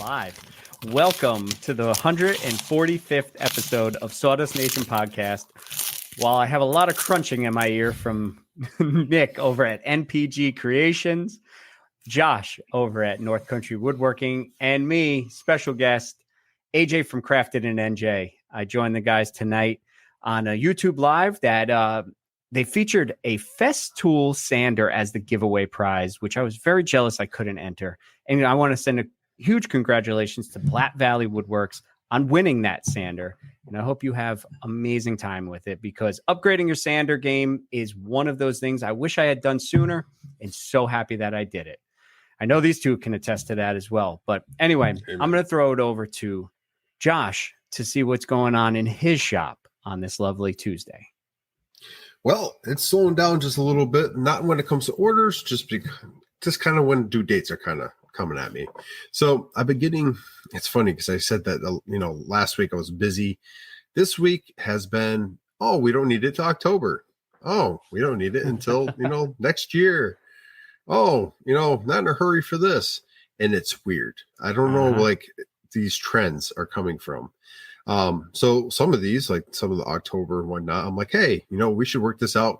live. Welcome to the 145th episode of Sawdust Nation podcast. While I have a lot of crunching in my ear from Nick over at NPG Creations, Josh over at North Country Woodworking, and me, special guest, AJ from Crafted and NJ. I joined the guys tonight on a YouTube live that they featured a Festool sander as the giveaway prize, which I was very jealous I couldn't enter. And I want to send a huge congratulations to Platte Valley Woodworks on winning that sander. And I hope you have amazing time with it, because upgrading your sander game is one of those things I wish I had done sooner, and so happy that I did it. I know these two can attest to that as well. But anyway, I'm going to throw it over to Josh to see what's going on in his shop on this lovely Tuesday. Well, it's slowing down just a little bit, not when it comes to orders, just kind of when due dates are kind of coming at me. So I've been getting, it's funny because I said that, last week I was busy. This week has been, we don't need it till October. We don't need it until, next year. Not in a hurry for this. And it's weird. I don't know, like these trends are coming from. So some of these, like some of the October and whatnot, I'm like, hey, we should work this out,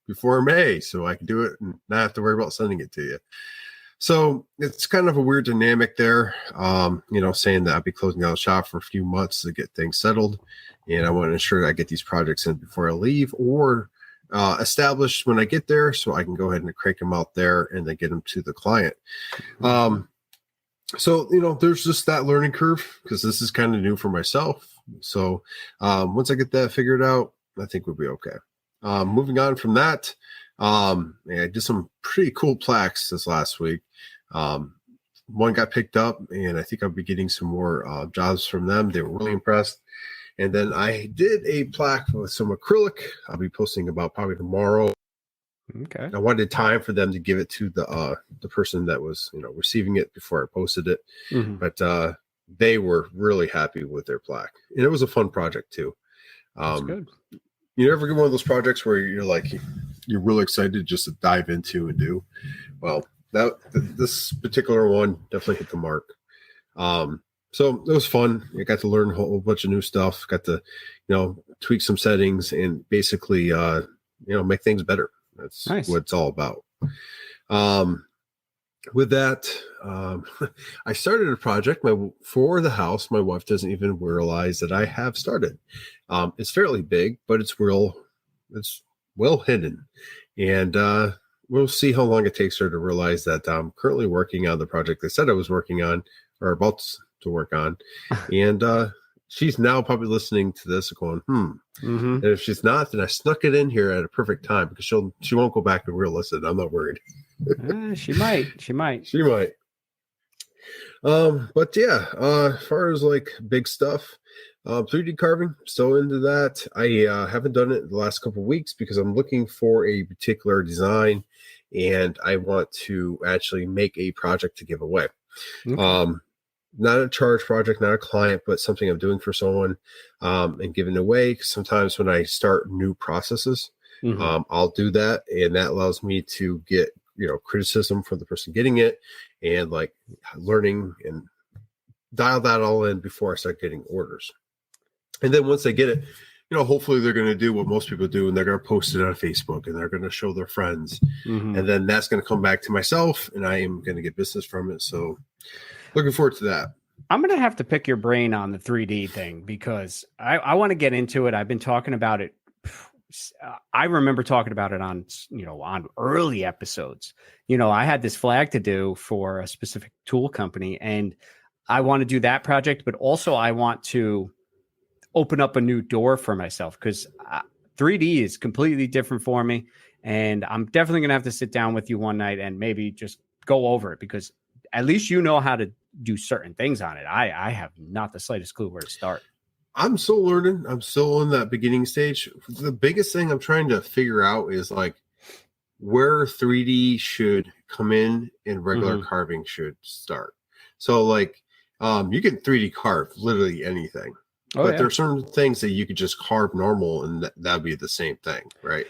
before May, so I can do it and not have to worry about sending it to you. So it's kind of a weird dynamic there, saying that I'll be closing down the shop for a few months to get things settled. And I want to ensure that I get these projects in before I leave, or established when I get there, so I can go ahead and crank them out there and then get them to the client. So, there's just that learning curve, because this is kind of new for myself. So once I get that figured out, I think we'll be okay. Moving on from that, I did some pretty cool plaques this last week. One got picked up, and I think I'll be getting some more jobs from them. They were really impressed. And then I did a plaque with some acrylic. I'll be posting about probably tomorrow. Okay. I wanted time for them to give it to the person that was, receiving it before I posted it. Mm-hmm. But they were really happy with their plaque, and it was a fun project too. That's good. You ever get one of those projects where you're really excited just to dive into and do? Well, this particular one definitely hit the mark. So it was fun. I got to learn a whole bunch of new stuff. Got to, tweak some settings and basically, make things better. That's nice. What it's all about. With that, I started a project for the house. My wife doesn't even realize that I have started. It's fairly big, but it's well hidden. And we'll see how long it takes her to realize that I'm currently working on the project I said I was working on, or about to work on. And she's now probably listening to this going, Mm-hmm. And if she's not, then I snuck it in here at a perfect time, because she won't go back and re-listen. I'm not worried. She might. But yeah, as far as like big stuff, 3D carving, still into that. I haven't done it the last couple of weeks because I'm looking for a particular design, and I want to actually make a project to give away. Okay. Not a charge project, not a client, but something I'm doing for someone, and giving away. Sometimes when I start new processes, I'll do that, and that allows me to get criticism from the person getting it, and like learning and dial that all in before I start getting orders. And then once they get it, hopefully they're going to do what most people do, and they're going to post it on Facebook, and they're going to show their friends, and then that's going to come back to myself, and I am going to get business from it. So looking forward to that. I'm going to have to pick your brain on the 3D thing, because I want to get into it. I've been talking about it. I remember talking about it on early episodes. I had this flag to do for a specific tool company, and I want to do that project, but also I want to open up a new door for myself, because 3D is completely different for me. And I'm definitely going to have to sit down with you one night and maybe just go over it, because at least how to do certain things on it. I have not the slightest clue where to start. I'm still learning. I'm still in that beginning stage. The biggest thing I'm trying to figure out is like where 3D should come in and regular carving should start. So like you can 3D carve literally anything. But there are certain things that you could just carve normal, and that'd be the same thing, right?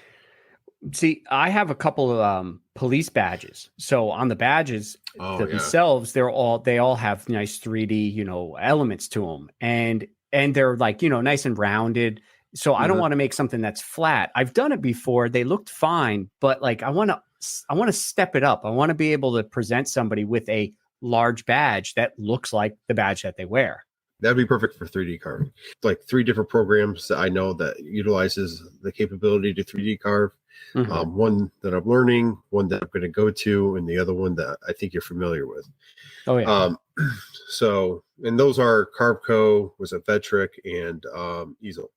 See, I have a couple of police badges. So on the badges themselves, they all have nice 3D, elements to them, and they're like, nice and rounded. So I don't want to make something that's flat. I've done it before. They looked fine, but like I want to step it up. I want to be able to present somebody with a large badge that looks like the badge that they wear. That'd be perfect for 3D carving. Like 3 different programs that I know that utilizes the capability to 3D carve. One that I'm learning, one that I'm going to go to, and the other one that I think you're familiar with. Oh yeah. So, and those are Carveco, was it Vetric, and Easel.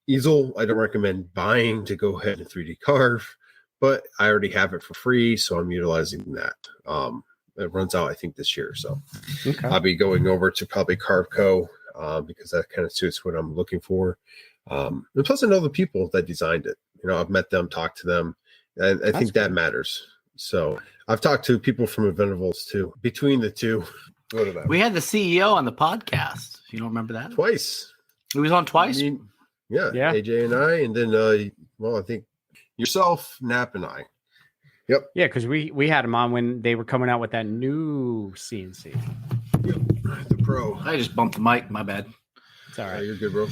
Easel, I don't recommend buying to go ahead and 3D carve, but I already have it for free, so I'm utilizing that. It runs out, I think, this year. So I'll be going over to probably Carveco because that kind of suits what I'm looking for. And plus, I know the people that designed it. I've met them, talked to them, and I think that matters. So I've talked to people from Inventables too. Between the two, we had the CEO on the podcast. You don't remember that? Twice. He was on twice? Yeah. AJ and I, and then, I think yourself, Knapp, and I. Yep. Yeah, because we had him on when they were coming out with that new CNC. Yep. The Pro. I just bumped the mic. My bad. It's all right. You're good, bro.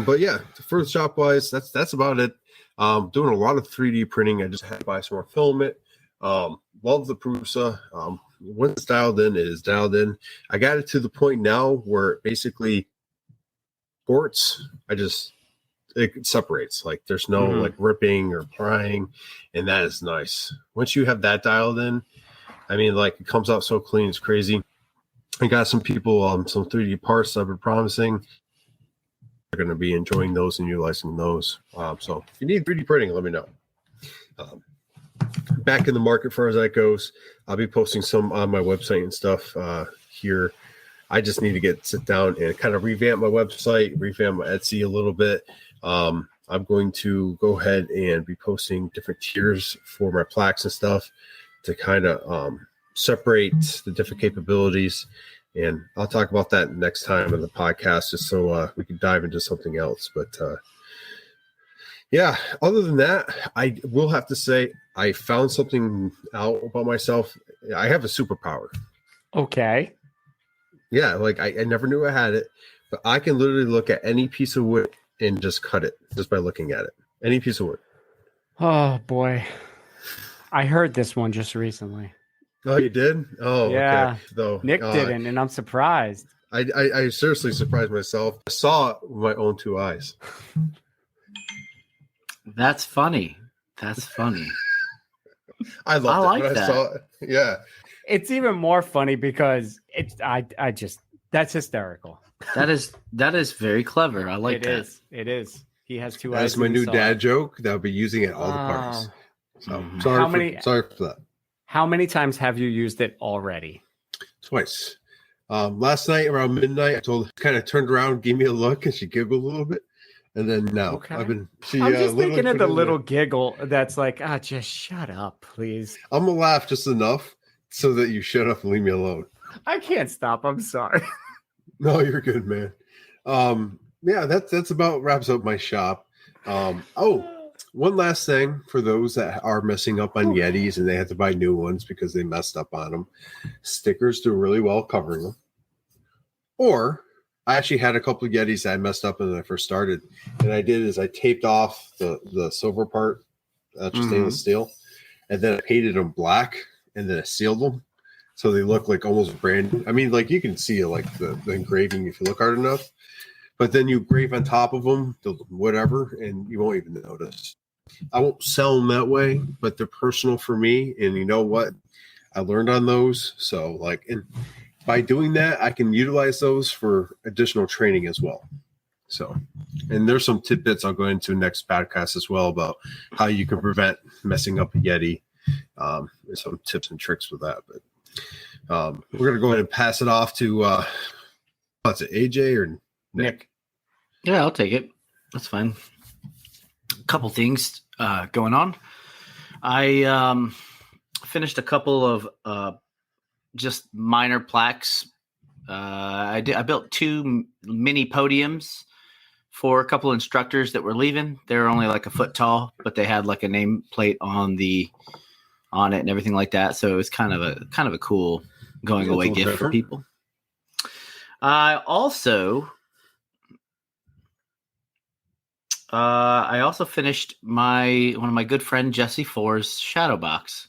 But yeah, for the shop wise, that's about it. Doing a lot of 3D printing. I just had to buy some more filament. Love the Prusa. When it's dialed in, it is dialed in. I got it to the point now where it basically ports. It separates. Like there's no like ripping or prying, and that is nice. Once you have that dialed in, I mean, like it comes out so clean, it's crazy. I got some people some 3D parts I've been promising. They're going to be enjoying those and utilizing those. So if you need 3D printing, let me know. Back in the market for as that goes, I'll be posting some on my website and stuff here. I just need to sit down and kind of revamp my website, revamp my Etsy a little bit. I'm going to go ahead and be posting different tiers for my plaques and stuff to kind of separate the different capabilities. And I'll talk about that next time in the podcast, just so we can dive into something else. But yeah, other than that, I will have to say I found something out about myself. I have a superpower. Okay. Yeah, like I never knew I had it, but I can literally look at any piece of wood and just cut it just by looking at it. Any piece of wood. Oh boy, I heard this one just recently. Oh, you did? Oh, yeah. Okay. Though Nick didn't, and I'm surprised. I seriously surprised myself. I saw it with my own 2 eyes. That's funny. I loved it. That. I saw it. Yeah. It's even more funny because that's hysterical. That is very clever. I like that. It is. He has 2 eyes. That's my new dad joke that I'll be using at all the parties. So sorry for that. How many times have you used it already? Twice. Last night around midnight, I told her, kind of turned around, gave me a look, and she giggled a little bit. And then no, okay. I'm just thinking of the little giggle that's like, just shut up, please. I'm gonna laugh just enough so that you shut up and leave me alone. I can't stop. I'm sorry. No, you're good, man. Yeah, that's about wraps up my shop. One last thing for those that are messing up on Yetis and they have to buy new ones because they messed up on them. Stickers do really well covering them. Or I actually had a couple of Yetis that I messed up when I first started. And I did is I taped off the silver part, stainless steel, and then I painted them black and then I sealed them. So they look like almost brand new. I mean, like you can see like the engraving if you look hard enough. But then you grave on top of them, whatever, and you won't even notice. I won't sell them that way, but they're personal for me. And you know what? I learned on those. So and by doing that, I can utilize those for additional training as well. So, and there's some tidbits I'll go into next podcast as well about how you can prevent messing up a Yeti. There's some tips and tricks with that. But we're going to go ahead and pass it off to, what's it, AJ or Nick? Yeah, I'll take it. That's fine. A couple things going on. I finished a couple of just minor plaques. I built 2 mini podiums for a couple instructors that were leaving. They were only like a foot tall, but they had like a nameplate on it and everything like that. So it was kind of a cool going away gift for people. I also finished one of my good friend Jesse Four's shadow box,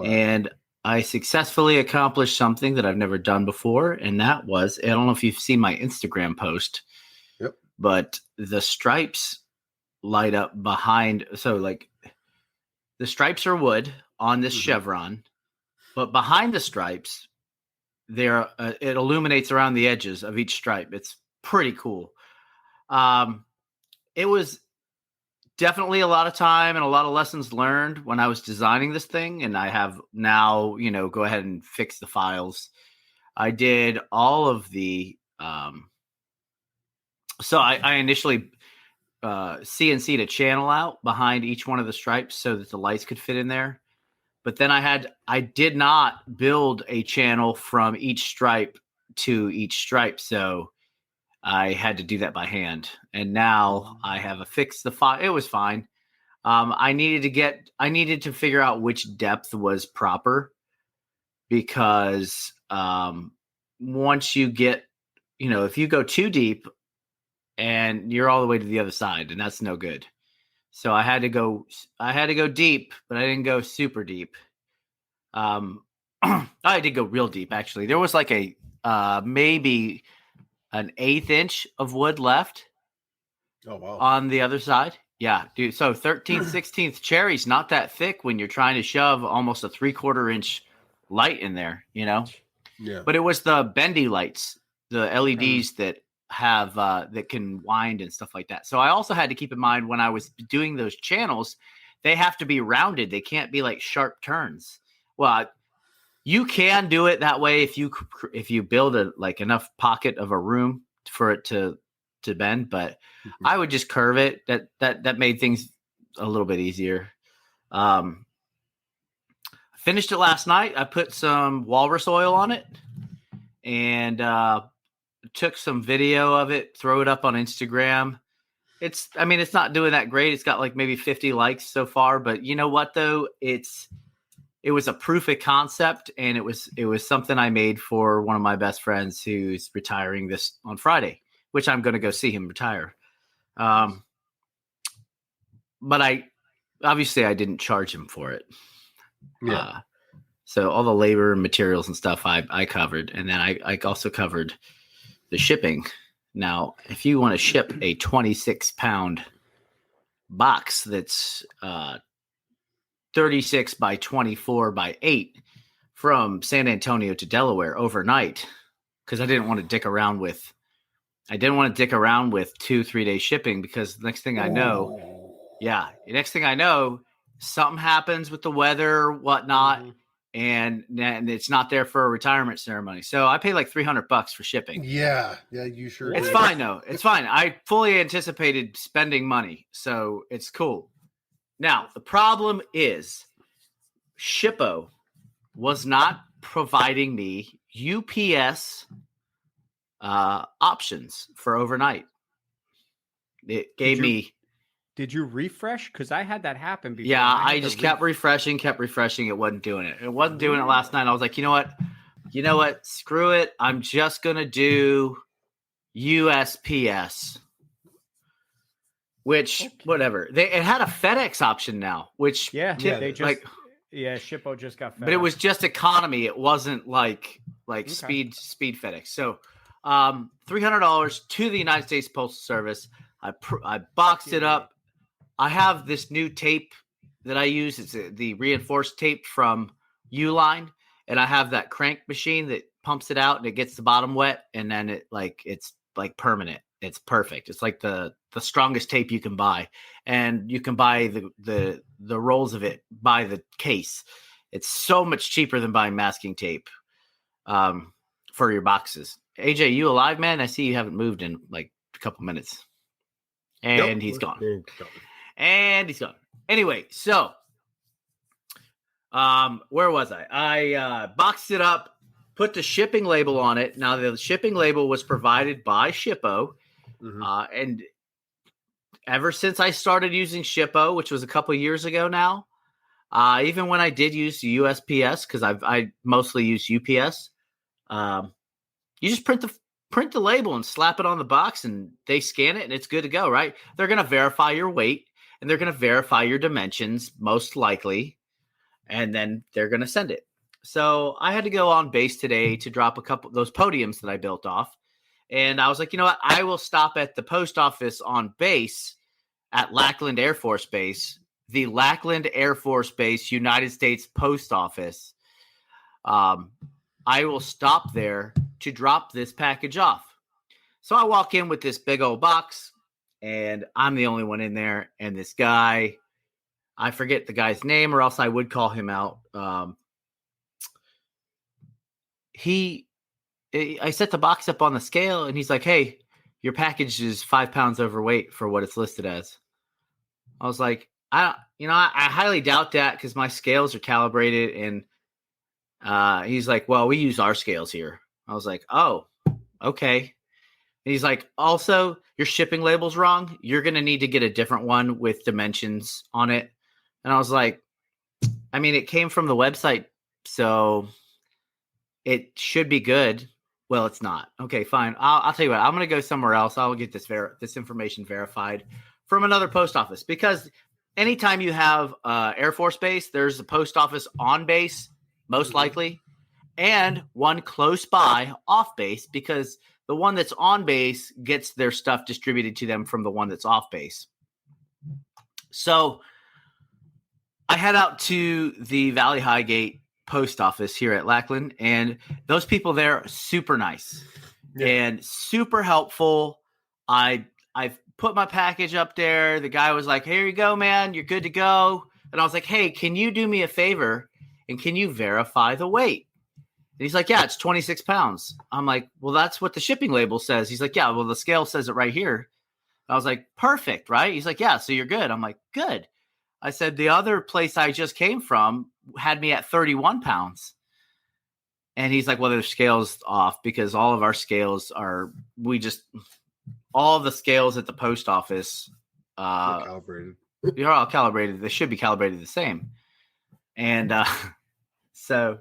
and I successfully accomplished something that I've never done before, and that was, I don't know if you've seen my Instagram post, but the stripes light up behind. So like the stripes are wood on this chevron, but behind the stripes, there it illuminates around the edges of each stripe. It's pretty cool. It was definitely a lot of time and a lot of lessons learned when I was designing this thing. And I have now, go ahead and fix the files. I did all of the, so I initially CNC'd a channel out behind each one of the stripes so that the lights could fit in there. But then I did not build a channel from each stripe to each stripe. So I had to do that by hand. And now I have fixed the file. It was fine. I needed to figure out which depth was proper, because once you get, if you go too deep and you're all the way to the other side, and that's no good. So I had to go deep, but I didn't go super deep. I did go real deep, actually. There was like maybe an 1/8 inch of wood left. Oh, wow. On the other side. Yeah, dude. So 13th, 16th cherry's not that thick when you're trying to shove almost a 3/4 inch light in there, Yeah. But it was the bendy lights, the LEDs that have that can wind and stuff like that. So I also had to keep in mind when I was doing those channels, they have to be rounded. They can't be like sharp turns. Well, you can do it that way if you build enough pocket of a room for it to bend, but I would just curve it. That made things a little bit easier. I finished it last night. I put some walrus oil on it and took some video of it, throw it up on Instagram. It's not doing that great. It's got like maybe 50 likes so far, but you know what though? It was a proof of concept, and it was something I made for one of my best friends who's retiring this on Friday, which I'm going to go see him retire. But I didn't charge him for it. Yeah. So all the labor and materials and stuff I covered. And then I also covered the shipping. Now, if you want to ship a 26-pound box that's 36 by 24 by 8 from San Antonio to Delaware overnight, because I didn't want to dick around with 2-3 day shipping, because next thing I know, something happens with the weather, whatnot, and it's not there for a retirement ceremony. So I paid like $300 for shipping. Yeah, you sure. It's fine though. It's fine. I fully anticipated spending money, so it's cool. Now the problem is, Shippo was not providing me UPS options for overnight. It gave me. Did you refresh? Because I had that happen before. Yeah, I just kept refreshing. It wasn't doing it. It wasn't doing it last night. I was like, you know what? Screw it. I'm just going to do USPS. Which, whatever. It had a FedEx option now, which Shippo just got FedEx. But it was just economy. It wasn't like speed FedEx. So $300 to the United States Postal Service. I boxed it up. I have this new tape that I use. It's the reinforced tape from Uline, and I have that crank machine that pumps it out and it gets the bottom wet, and then it's permanent. It's perfect. It's like the strongest tape you can buy, and you can buy the rolls of it by the case. It's so much cheaper than buying masking tape for your boxes. AJ, you alive, man? I see you haven't moved in like a couple minutes. And he's gone. And he's gone. Anyway, so where was I? I boxed it up, put the shipping label on it. Now, the shipping label was provided by Shippo, And ever since I started using Shippo, which was a couple years ago now, even when I did use USPS, because I mostly use UPS, you just print the label and slap it on the box, and they scan it, and it's good to go, right? They're going to verify your weight, and they're going to verify your dimensions, most likely, and then they're going to send it. So I had to go on base today to drop a couple of those podiums that I built off. And I was like, you know what? I will stop at the post office on base at Lackland Air Force Base, the Lackland Air Force Base, United States Post Office. I will stop there to drop this package off. So I walk in with this big old box, and I'm the only one in there. And this guy, I forget the guy's name, or else I would call him out. I set the box up on the scale, and he's like, "Hey, your package is 5 pounds overweight for what it's listed as." I was like, I highly doubt that, because my scales are calibrated. And he's like, "Well, we use our scales here." I was like, "Oh, okay." And he's like, "Also, your shipping label's wrong. You're going to need to get a different one with dimensions on it." And I was like, I mean, it came from the website, so it should be good. Well, it's not. Okay, fine. I'll tell you what. I'm going to go somewhere else. I'll get this information verified from another post office, because anytime you have Air Force Base, there's a post office on base, most likely, and one close by off base, because the one that's on base gets their stuff distributed to them from the one that's off base. So I head out to the Valley Highgate post office here at Lackland, and those people there are super nice and super helpful. I put my package up there. The guy was like, "Here you go, man. You're good to go." And I was like, "Hey, can you do me a favor, and can you verify the weight?" And he's like, "Yeah, it's 26 pounds. I'm like, "Well, that's what the shipping label says." He's like, "Yeah, well, the scale says it right here." I was like, "Perfect, right?" He's like, "Yeah, so you're good." I'm like, "Good." I said, "The other place I just came from had me at 31 pounds. And he's like, "Well, their scale's off, because all of our scales are, all of the scales at the post office, Calibrated. They're all calibrated. They should be calibrated the same." And so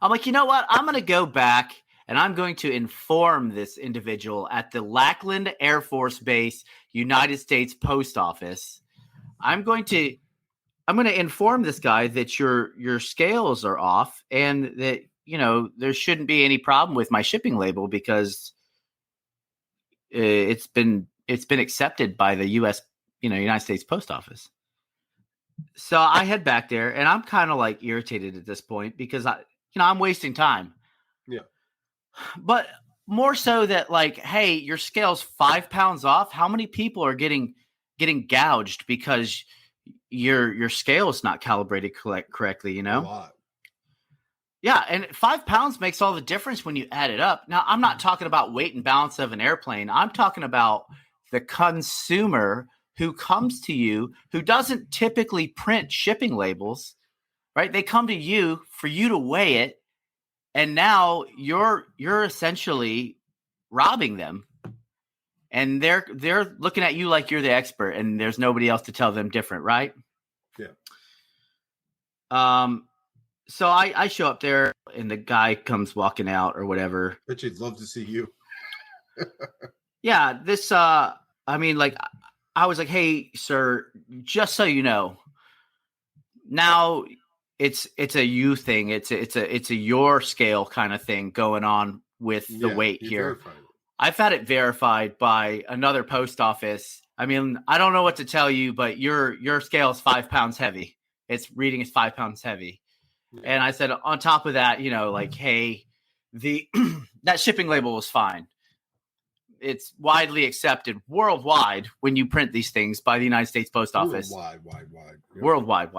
I'm like, you know what? I'm going to go back, and I'm going to inform this individual at the Lackland Air Force Base, United States Post Office. I'm going to inform this guy that your scales are off, and that, there shouldn't be any problem with my shipping label, because it's been accepted by the United States Post Office. So I head back there, and I'm kind of like irritated at this point, because I'm wasting time. Yeah. But more so that, like, hey, your scale's 5 pounds off. How many people are getting gouged because your scale is not calibrated correctly, A lot. Yeah, and 5 pounds makes all the difference when you add it up. Now, I'm not talking about weight and balance of an airplane. I'm talking about the consumer who comes to you, who doesn't typically print shipping labels, right? They come to you for you to weigh it, and now you're essentially robbing them. And they're looking at you like you're the expert, and there's nobody else to tell them different, right? Yeah. So I show up there, and the guy comes walking out or whatever. Bet you'd love to see you. Yeah, this I was like, "Hey, sir, just so you know, now it's a you thing. It's a your scale kind of thing going on with the weight here. I've had it verified by another post office. I mean, I don't know what to tell you, but your scale is 5 pounds heavy. It's reading is 5 pounds heavy." Yeah. And I said, on top of that, hey, that shipping label was fine. It's widely accepted worldwide when you print these things by the United States Post Office. Worldwide.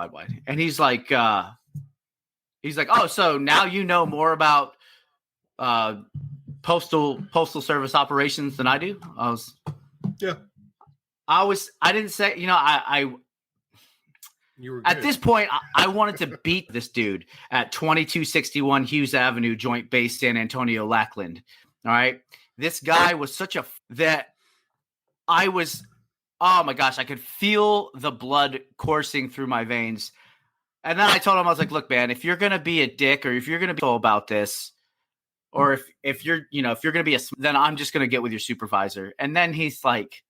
And he's like, "Oh, so now you know more about postal service operations than I do?" I didn't say, you were at this point, I wanted to beat this dude at 2261 Hughes Avenue, Joint Base, San Antonio, Lackland. All right. This guy was that I was, oh my gosh, I could feel the blood coursing through my veins. And then I told him, I was like, look, man, if you're going to be a dick or if you're going to be about this, or if you're, if you're going to be then I'm just going to get with your supervisor. And then he's like,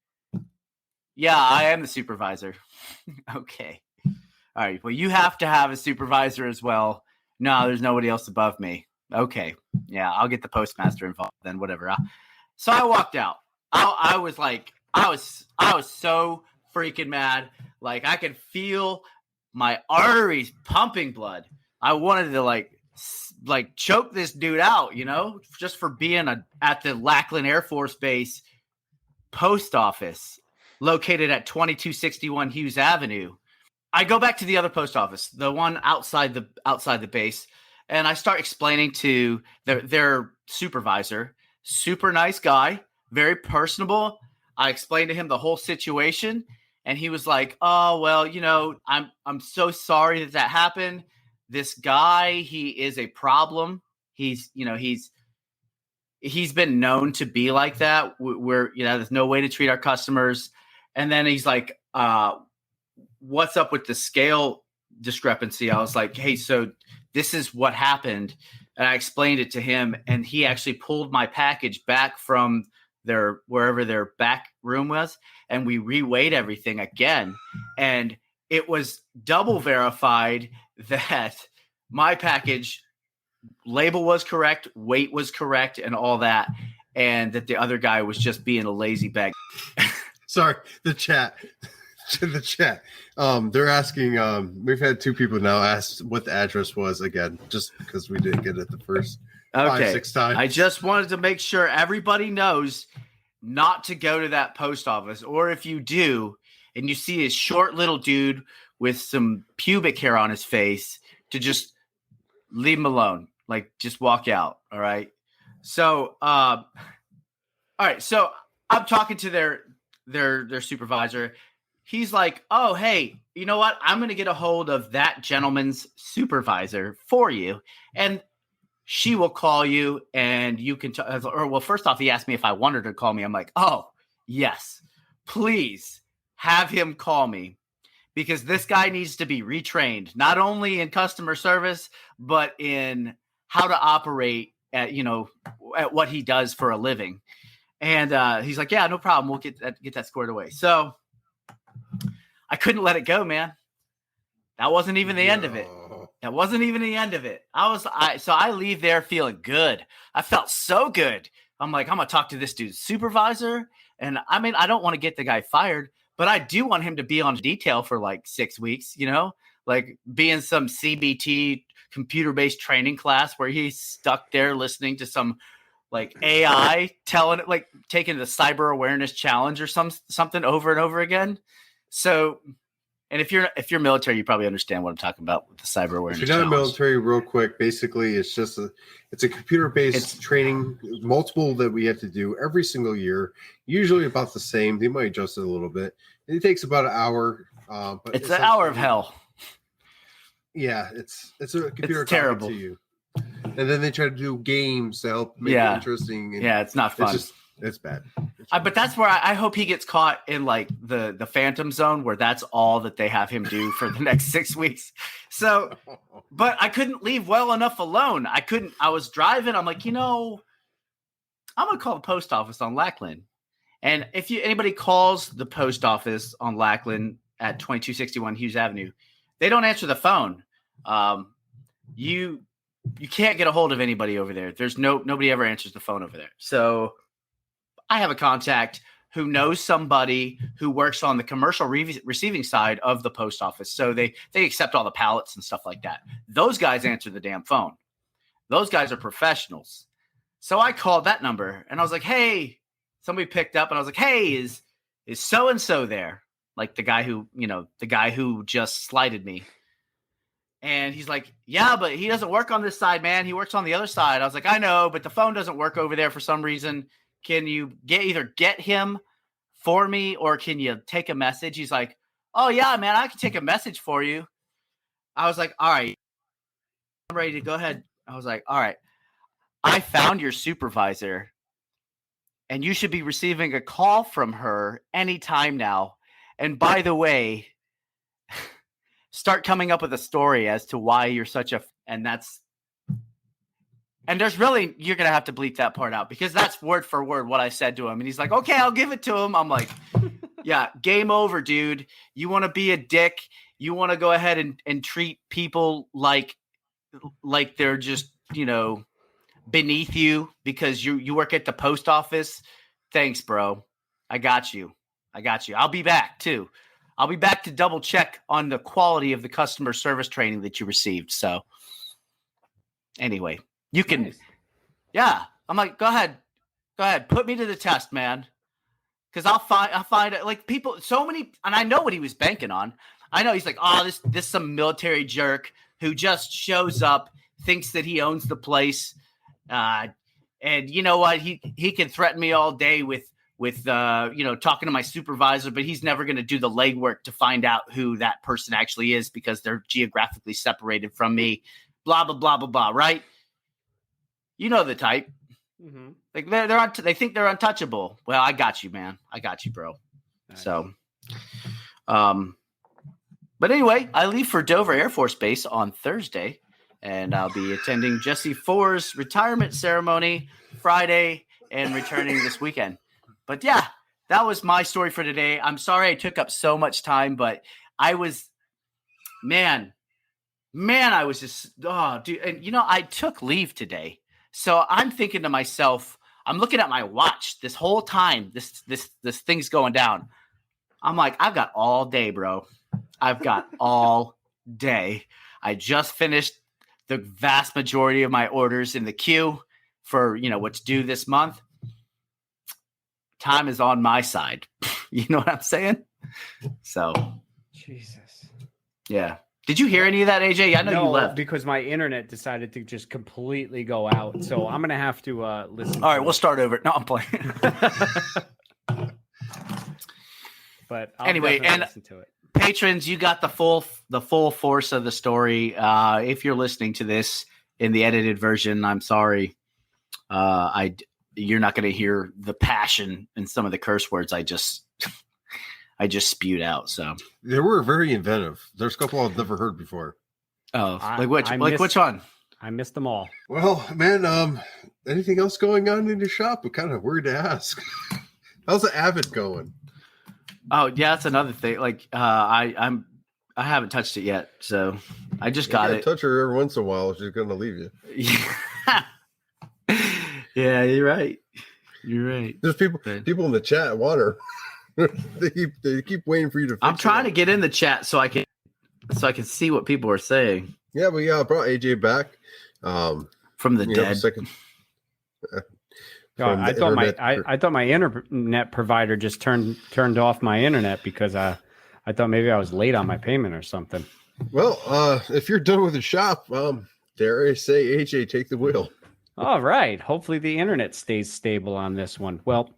yeah, I am the supervisor. Okay. All right. Well, you have to have a supervisor as well. No, there's nobody else above me. Okay. Yeah, I'll get the postmaster involved then, whatever. So I walked out. I was like, I was so freaking mad. Like I could feel my arteries pumping blood. I wanted to like choke this dude out, just for being at the Lackland Air Force Base post office located at 2261 Hughes Avenue. I go back to the other post office, the one outside the base, and I start explaining to their supervisor, super nice guy, very personable. I explained to him the whole situation, and he was like, "Oh, well, I'm so sorry that happened. This guy, he is a problem. He's been known to be like that. We're there's no way to treat our customers." And then he's like, what's up with the scale discrepancy? I was like, hey, so this is what happened. And I explained it to him, and he actually pulled my package back from wherever their back room was, and we reweighed everything again. And it was double verified that my package label was correct, weight was correct, and all that, and that the other guy was just being a lazy bag. Sorry, the chat. They're asking, we've had two people now ask what the address was again, just because we didn't get it the first 5-6 times. I just wanted to make sure everybody knows not to go to that post office, or if you do and you see a short little dude with some pubic hair on his face, to just leave him alone. Like, just walk out. All right. So, all right. So I'm talking to their supervisor. He's like, oh, hey, you know what? I'm going to get a hold of that gentleman's supervisor for you, and she will call you, and you can well, first off, he asked me if I wanted her to call me. I'm like, oh, yes, please have him call me, because this guy needs to be retrained, not only in customer service, but in how to operate at what he does for a living. And he's like, yeah, no problem. We'll get that squared away. So I couldn't let it go, man. That wasn't even the end of it. That wasn't even the end of it. So I leave there feeling good. I felt so good. I'm like, I'm going to talk to this dude's supervisor. And I mean, I don't want to get the guy fired, but I do want him to be on detail for like 6 weeks, like be in some CBT computer-based training class where he's stuck there listening to some like AI telling it, like taking the cyber awareness challenge or something over and over again. So, and if you're military, you probably understand what I'm talking about with the cyber awareness. If you're not military, real quick, basically it's just it's a computer-based training, multiple that we have to do every single year, usually about the same. They might adjust it a little bit. It takes about an hour. But it's an hour of hell. Yeah, it's a computer terrible to you. And then they try to do games to help make it interesting. And it's not fun. It's bad. But that's where I hope he gets caught in like the phantom zone, where that's all that they have him do for the next 6 weeks. So, but I couldn't leave well enough alone. I was driving. I'm like, I'm going to call the post office on Lackland. And if anybody calls the post office on Lackland at 2261 Hughes Avenue, they don't answer the phone. You can't get a hold of anybody over there. There's nobody ever answers the phone over there. So I have a contact who knows somebody who works on the commercial receiving side of the post office. So they accept all the pallets and stuff like that. Those guys answer the damn phone. Those guys are professionals. So I called that number and I was like, hey, somebody picked up and I was like, hey, is so-and-so there? Like the guy who just slighted me. And he's like, yeah, but he doesn't work on this side, man. He works on the other side. I was like, I know, but the phone doesn't work over there for some reason. Can you either get him for me, or can you take a message? He's like, oh, yeah, man, I can take a message for you. I was like, all right, I'm ready to go ahead. I was like, all right, I found your supervisor and you should be receiving a call from her anytime now. And by the way, start coming up with a story as to why you're such a, and there's really, you're going to have to bleep that part out because that's word for word what I said to him. And he's like, okay, I'll give it to him. I'm like, yeah, game over, dude. You want to be a dick. You want to go ahead and treat people like they're just, beneath you because you work at the post office. Thanks, bro. I got you. I'll be back too. I'll be back to double check on the quality of the customer service training that you received. So anyway, you can, nice. Yeah. I'm like, go ahead. Put me to the test, man. Cause I'll find it like people, so many, and I know what he was banking on. I know he's like, oh, this some military jerk who just shows up, thinks that he owns the place. And you know what? He can threaten me all day with talking to my supervisor, but he's never going to do the legwork to find out who that person actually is because they're geographically separated from me. Blah blah blah blah blah. Right? You know the type. Mm-hmm. Like they think they're untouchable. Well, I got you, man. I got you, bro. Nice. So, but anyway, I leave for Dover Air Force Base on Thursday. And I'll be attending Jesse Four's retirement ceremony Friday and returning this weekend. But yeah, that was my story for today. I'm sorry I took up so much time, but I was, man, I was just, oh, dude. And, I took leave today. So I'm thinking to myself, I'm looking at my watch this whole time. This thing's going down. I'm like, I've got all day, bro. I've got all day. I just finished the vast majority of my orders in the queue for, what's due this month. Time is on my side. You know what I'm saying? So, Jesus. Yeah. Did you hear any of that, AJ? I know you left. Because my internet decided to just completely go out. So I'm going to have to listen. All right, we'll start over. No, I'm playing. But I'll anyway, and listen to it. Patrons, you got the full force of the story. If you're listening to this in the edited version, I'm sorry. You're not going to hear the passion in some of the curse words I just spewed out. So they were very inventive. There's a couple I've never heard before. Oh, which one? I missed them all. Well, man, anything else going on in the shop? I'm kind of weird to ask. How's the Avid going? Oh yeah, that's another thing. Like I haven't touched it yet, so I just got it. Touch her every once in a while. She's going to leave you. Yeah, you're right. There's people in the chat want her. they keep waiting for you to. I'm trying to get in the chat so I can see what people are saying. Yeah, but I brought AJ back from the dead. I thought my internet provider just turned off my internet because I thought maybe I was late on my payment or something. Well, if you're done with the shop, dare I say, AJ, take the wheel. All right. Hopefully the internet stays stable on this one. Well,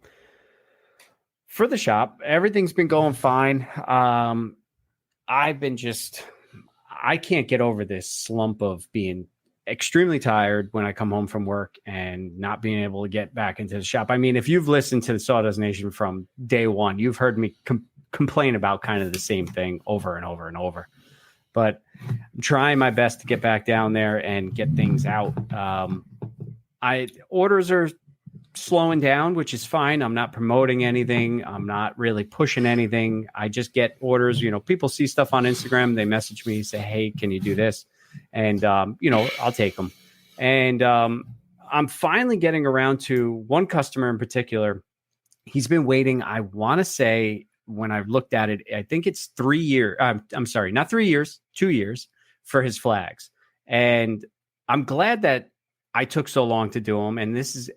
for the shop, everything's been going fine. I can't get over this slump of being extremely tired when I come home from work and not being able to get back into the shop. I mean, if you've listened to the Sawdust Nation from day one, you've heard me complain about kind of the same thing over and over and over. But I'm trying my best to get back down there and get things out. Orders are slowing down, which is fine. I'm not promoting anything. I'm not really pushing anything. I just get orders. People see stuff on Instagram. They message me, say, hey, can you do this? And, I'll take them. And I'm finally getting around to one customer in particular. He's been waiting, I want to say, when I've looked at it, I think it's 3 years. I'm sorry, not 3 years, 2 years for his flags. And I'm glad that I took so long to do them. And this is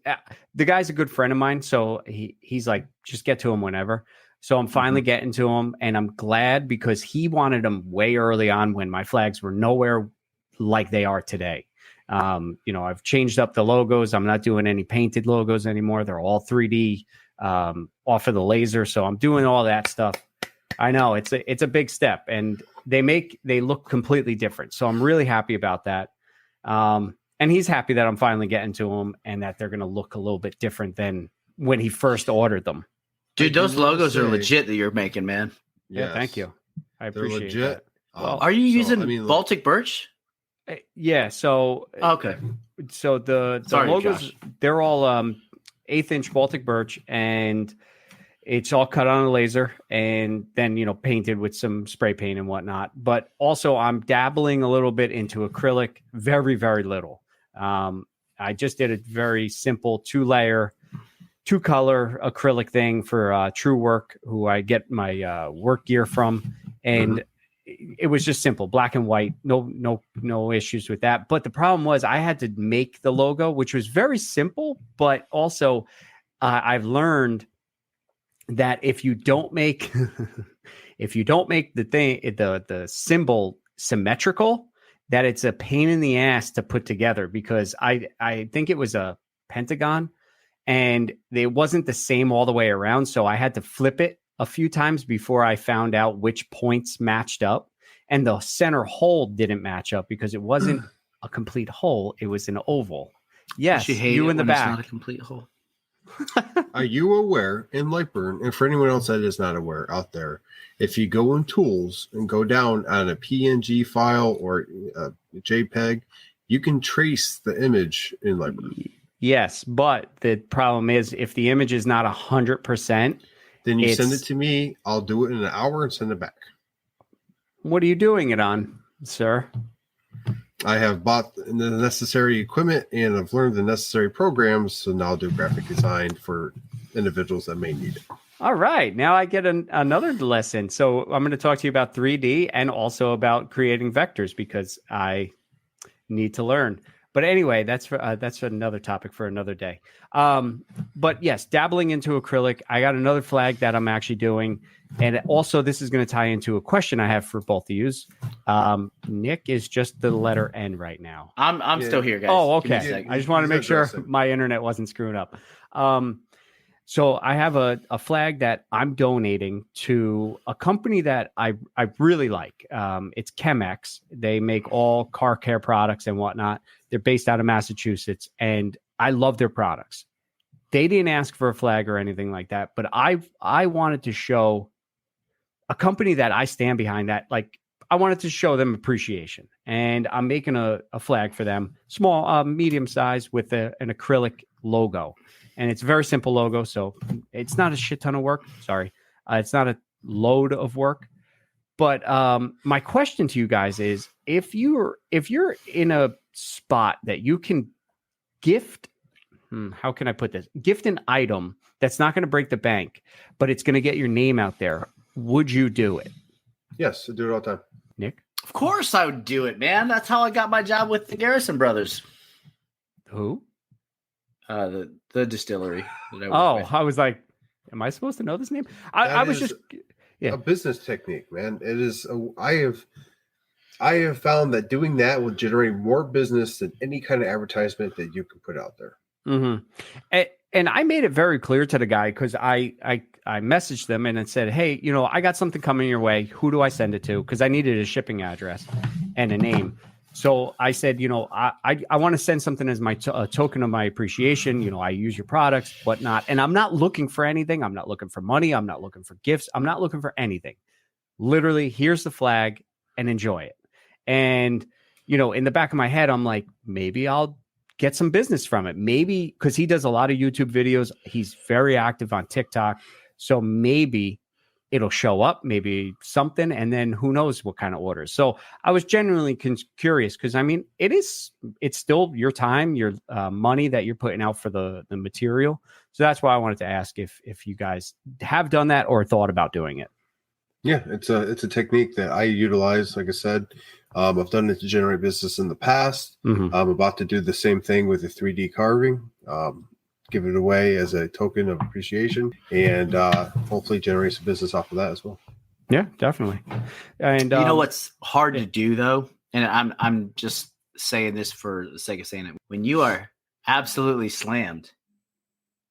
the guy's a good friend of mine. So he's like, just get to him whenever. So I'm finally getting to him, and I'm glad because he wanted them way early on when my flags were nowhere like they are today. I've changed up the logos. I'm not doing any painted logos anymore. They're all 3D off of the laser. So I'm doing all that stuff. I know it's a big step, and they look completely different. So I'm really happy about that. And he's happy that I'm finally getting to them and that they're going to look a little bit different than when he first ordered them. Dude, those logos are legit that you're making, man. Yeah, thank you. I appreciate legit. that. Well, are you using Baltic birch? Yeah. So okay. So the logos, Josh. They're all 1/8 inch Baltic birch, and it's all cut on a laser and then, painted with some spray paint and whatnot. But also I'm dabbling a little bit into acrylic, very, very little. I just did a very simple 2-layer, 2-color acrylic thing for True Work, who I get my work gear from. And it was just simple, black and white, no issues with that. But the problem was I had to make the logo, which was very simple, but also I've learned that if you don't make the symbol symmetrical, that it's a pain in the ass to put together, because I think it was a pentagon and it wasn't the same all the way around. So I had to flip it a few times before I found out which points matched up, and the center hole didn't match up because it wasn't a complete hole. It was an oval. Yes. You in the back. It's not a complete hole. Are you aware in Lightburn, and for anyone else that is not aware out there, if you go in tools and go down on a PNG file or a JPEG, you can trace the image in Lightburn. Yes, but the problem is if the image is not 100%, then you send it to me. I'll do it in an hour and send it back. What are you doing it on, sir? I have bought the necessary equipment and I've learned the necessary programs. So now I'll do graphic design for individuals that may need it. All right. Now I get another lesson. So I'm going to talk to you about 3D and also about creating vectors, because I need to learn. But anyway, that's another topic for another day. But yes, dabbling into acrylic. I got another flag that I'm actually doing. And also this is going to tie into a question I have for both of you. Nick is just the letter N right now. I'm still here, guys. Oh, okay. I just want to make sure my internet wasn't screwing up. So I have a flag that I'm donating to a company that I really like. It's Chemex. They make all car care products and whatnot. They're based out of Massachusetts, and I love their products. They didn't ask for a flag or anything like that, but I wanted to show a company that I stand behind, that I wanted to show them appreciation, and I'm making a flag for them, small, medium size, with an acrylic logo. And it's a very simple logo, so it's not a shit ton of work. Sorry. It's not a load of work. But my question to you guys is, if you're in a spot that you can gift, how can I put this? Gift an item that's not going to break the bank, but it's going to get your name out there, would you do it? Yes, I do it all the time. Nick? Of course I would do it, man. That's how I got my job with the Garrison Brothers. Who? The distillery. I was like, am I supposed to know this name? I was just a business technique, man. It is. I have found that doing that will generate more business than any kind of advertisement that you can put out there. Mm-hmm. And I made it very clear to the guy, because I messaged them and said, hey, I got something coming your way. Who do I send it to? Because I needed a shipping address and a name. So I said, I want to send something as my token of my appreciation. I use your products, whatnot. And I'm not looking for anything. I'm not looking for money. I'm not looking for gifts. I'm not looking for anything. Literally, here's the flag and enjoy it. And, in the back of my head, I'm like, maybe I'll get some business from it. Maybe because he does a lot of YouTube videos. He's very active on TikTok. So maybe it'll show up, maybe something, and then who knows what kind of orders. So I was genuinely curious, because it's still your time, your money that you're putting out for the material. So that's why I wanted to ask if you guys have done that or thought about doing it. Yeah, it's a technique that I utilize. Like I said, I've done it to generate business in the past. Mm-hmm. I'm about to do the same thing with the 3D carving. Give it away as a token of appreciation, and hopefully generate some business off of that as well. Yeah, definitely. And you know what's hard to do, though, and I'm just saying this for the sake of saying it. When you are absolutely slammed,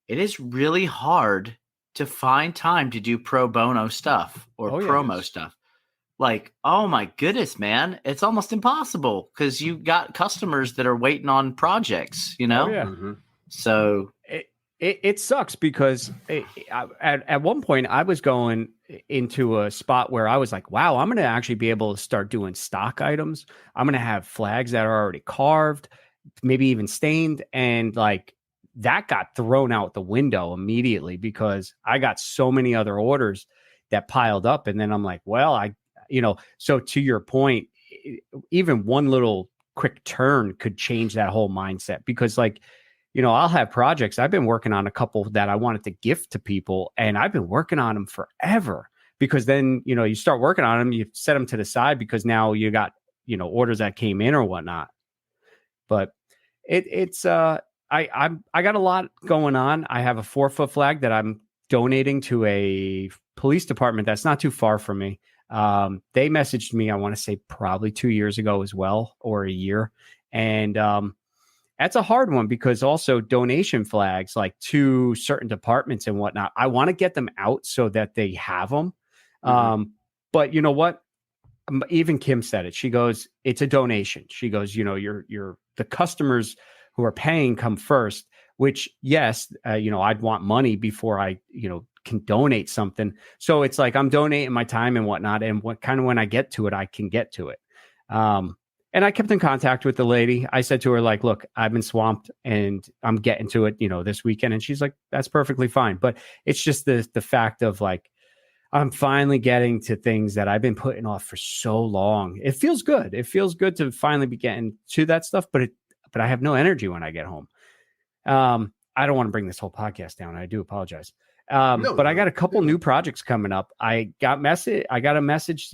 it is really hard to find time to do pro bono stuff or promo stuff. Like, oh my goodness, man, it's almost impossible, because you got customers that are waiting on projects, Oh, yeah. Mm-hmm. So It sucks because at one point I was going into a spot where I was like, wow, I'm going to actually be able to start doing stock items. I'm going to have flags that are already carved, maybe even stained. And like that got thrown out the window immediately because I got so many other orders that piled up. And then I'm like, well, so to your point, even one little quick turn could change that whole mindset because like, I'll have projects. I've been working on a couple that I wanted to gift to people, and I've been working on them forever because then, you start working on them, you set them to the side because now you got, orders that came in or whatnot. But I got a lot going on. I have a 4-foot flag that I'm donating to a police department that's not too far from me. They messaged me, I want to say probably 2 years ago as well, or a year. And, that's a hard one because also donation flags like to certain departments and whatnot, I want to get them out so that they have them. But you know what? Even Kim said it. She goes, it's a donation. She goes, you're the customers who are paying come first, which yes, I'd want money before I, can donate something. So it's like, I'm donating my time and whatnot. And when I get to it, I can get to it. And I kept in contact with the lady. I said to her, like, look, I've been swamped and I'm getting to it, this weekend. And she's like, that's perfectly fine. But it's just the fact of like, I'm finally getting to things that I've been putting off for so long. It feels good. It feels good to finally be getting to that stuff, but I have no energy when I get home. I don't want to bring this whole podcast down. I do apologize. But I got a couple new projects coming up. I got a message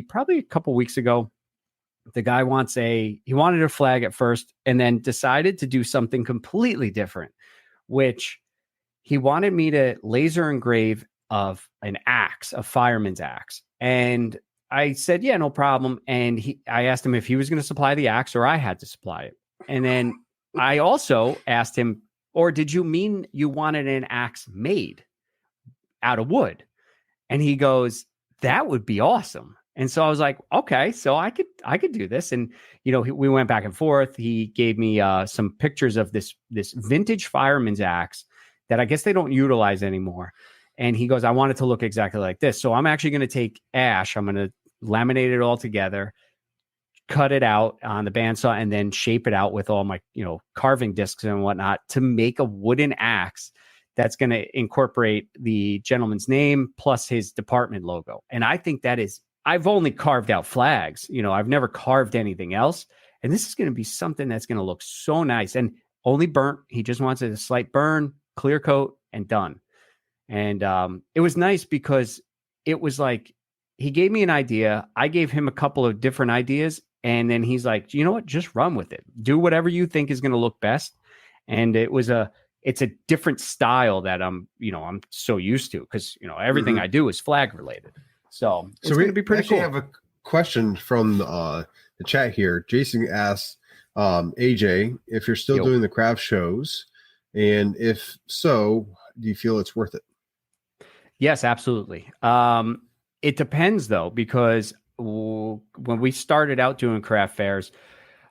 probably a couple weeks ago. The guy he wanted a flag at first and then decided to do something completely different, which he wanted me to laser engrave of an axe, a fireman's axe. And I said, yeah, no problem. And I asked him if he was going to supply the axe or I had to supply it. And then I also asked him, or did you mean you wanted an axe made out of wood? And he goes, that would be awesome. And so I was like, okay, so I could do this. And, we went back and forth. He gave me some pictures of this vintage fireman's axe that I guess they don't utilize anymore. And he goes, I want it to look exactly like this. So I'm actually going to take ash. I'm going to laminate it all together, cut it out on the bandsaw, and then shape it out with all my, carving discs and whatnot to make a wooden axe that's going to incorporate the gentleman's name plus his department logo. And I think I've only carved out flags. I've never carved anything else. And this is going to be something that's going to look so nice and only burnt. He just wants it a slight burn, clear coat, and done. And it was nice because it was like, he gave me an idea. I gave him a couple of different ideas. And then he's like, you know what? Just run with it. Do whatever you think is going to look best. And it's a different style that I'm so used to because, everything I do is flag related. So it's going to be pretty cool. I have a question from the chat here. Jason asks AJ if you're still doing the craft shows, and if so, do you feel it's worth it? Yes, absolutely. It depends though, because when we started out doing craft fairs,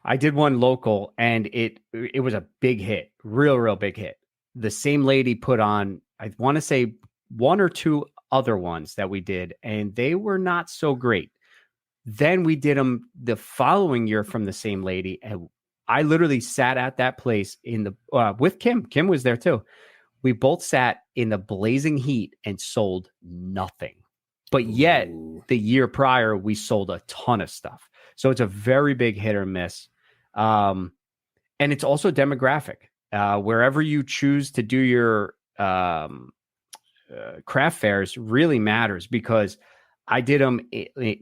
I did one local and it was a big hit, real big hit. The same lady put on, I want to say, one or two other ones that we did, and they were not so great. Then we did them the following year from the same lady, and I literally sat at that place with Kim. Kim was there too. We both sat in the blazing heat and sold nothing. But yet, the year prior, we sold a ton of stuff. So it's a very big hit or miss. And it's also demographic. Wherever you choose to do your craft fairs really matters, because I did them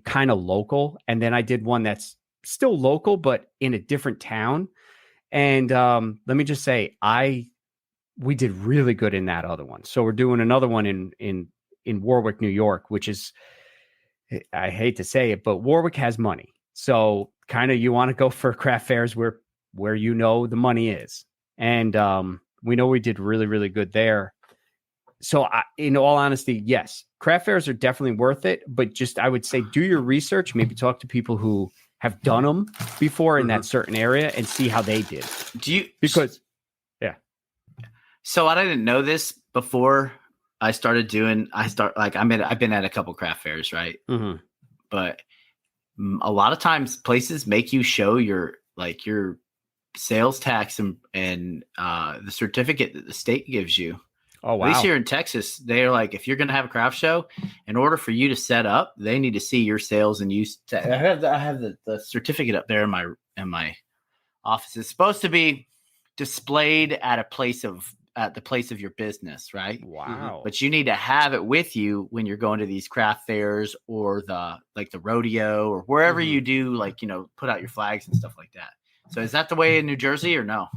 kind of local, and then I did one that's still local but in a different town. And let me just say, we did really good in that other one. So we're doing another one in Warwick, New York, which is, I hate to say it, but Warwick has money. So kind of you want to go for craft fairs where the money is. And we know we did really, really good there. So in all honesty, yes, craft fairs are definitely worth it. But just, I would say, do your research, maybe talk to people who have done them before in that certain area and see how they did. So I didn't know this before I've been at a couple craft fairs, right? Mm-hmm. But a lot of times places make you show your sales tax and the certificate that the state gives you. Oh, wow. At least here in Texas, they're like, if you're going to have a craft show, in order for you to set up, they need to see your sales and use. I have the certificate up there in my office. It's supposed to be displayed at the place of your business, right? Wow. But you need to have it with you when you're going to these craft fairs or the rodeo or wherever you do, put out your flags and stuff like that. So is that the way in New Jersey or no?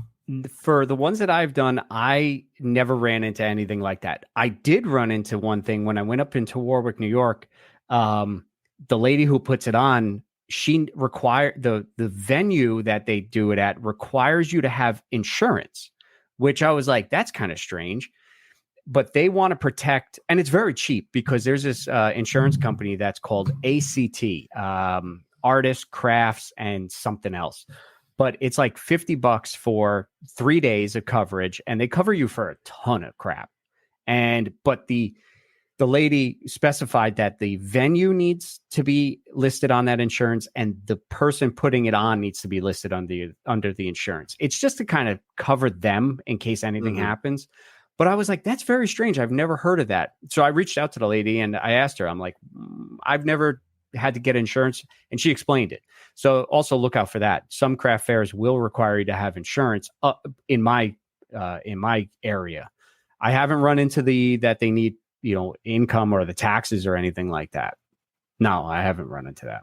For the ones that I've done, I never ran into anything like that. I did run into one thing when I went up into Warwick, New York. The lady who puts it on, she required the venue that they do it at requires you to have insurance, which I was like, that's kind of strange. But they want to protect, and it's very cheap because there's this insurance company that's called ACT, Artists, Crafts, and something else. But it's like $50 for 3 days of coverage, and they cover you for a ton of crap. But the lady specified that the venue needs to be listed on that insurance, and the person putting it on needs to be listed under the insurance. It's just to kind of cover them in case anything happens. But I was like, that's very strange. I've never heard of that. So I reached out to the lady and I asked her, I'm like, I've never had to get insurance, and she explained it. So also look out for that. Some craft fairs will require you to have insurance in my area. I haven't run into that they need, income or the taxes or anything like that. No, I haven't run into that.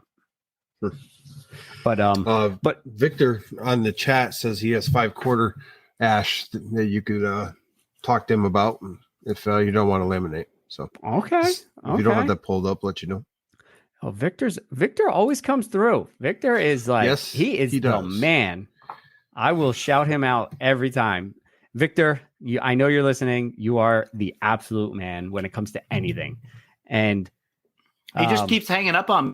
But Victor on the chat says he has 5/4 ash that you could talk to him about if you don't want to laminate. So okay. If you don't have that pulled up, let you know. Oh, Victor always comes through. Victor is like, yes, he is the man. I will shout him out every time. Victor, I know you're listening. You are the absolute man when it comes to anything. And he just keeps hanging up on me.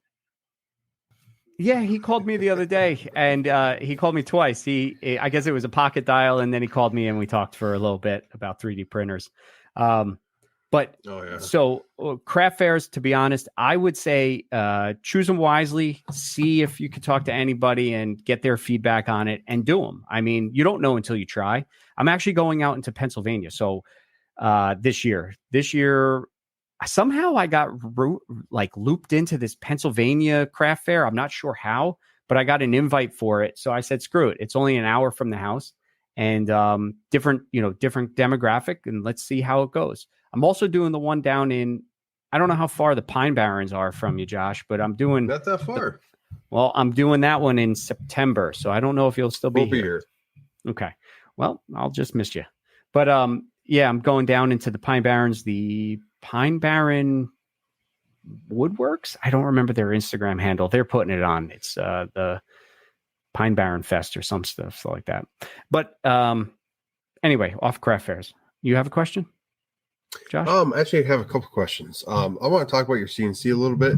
Yeah, he called me the other day, and he called me twice. I guess it was a pocket dial, and then he called me, and we talked for a little bit about 3D printers. So craft fairs, to be honest, I would say choose them wisely, see if you can talk to anybody and get their feedback on it and do them. I mean, you don't know until you try. I'm actually going out into Pennsylvania. So this year, somehow I got looped into this Pennsylvania craft fair. I'm not sure how, but I got an invite for it. So I said, screw it. It's only an hour from the house and different demographic, and let's see how it goes. I'm also doing the one down in, I don't know how far the Pine Barrens are from you, Josh, but I'm doing not that far. I'm doing that one in September. So I don't know if you'll still be here. Okay. Well, I'll just miss you. But I'm going down into the Pine Barrens, the Pine Barren Woodworks. I don't remember their Instagram handle. They're putting it on. It's the Pine Barren Fest or some stuff like that. But anyway, off craft fairs. You have a question, Josh? Actually, I have a couple questions. I want to talk about your CNC a little bit.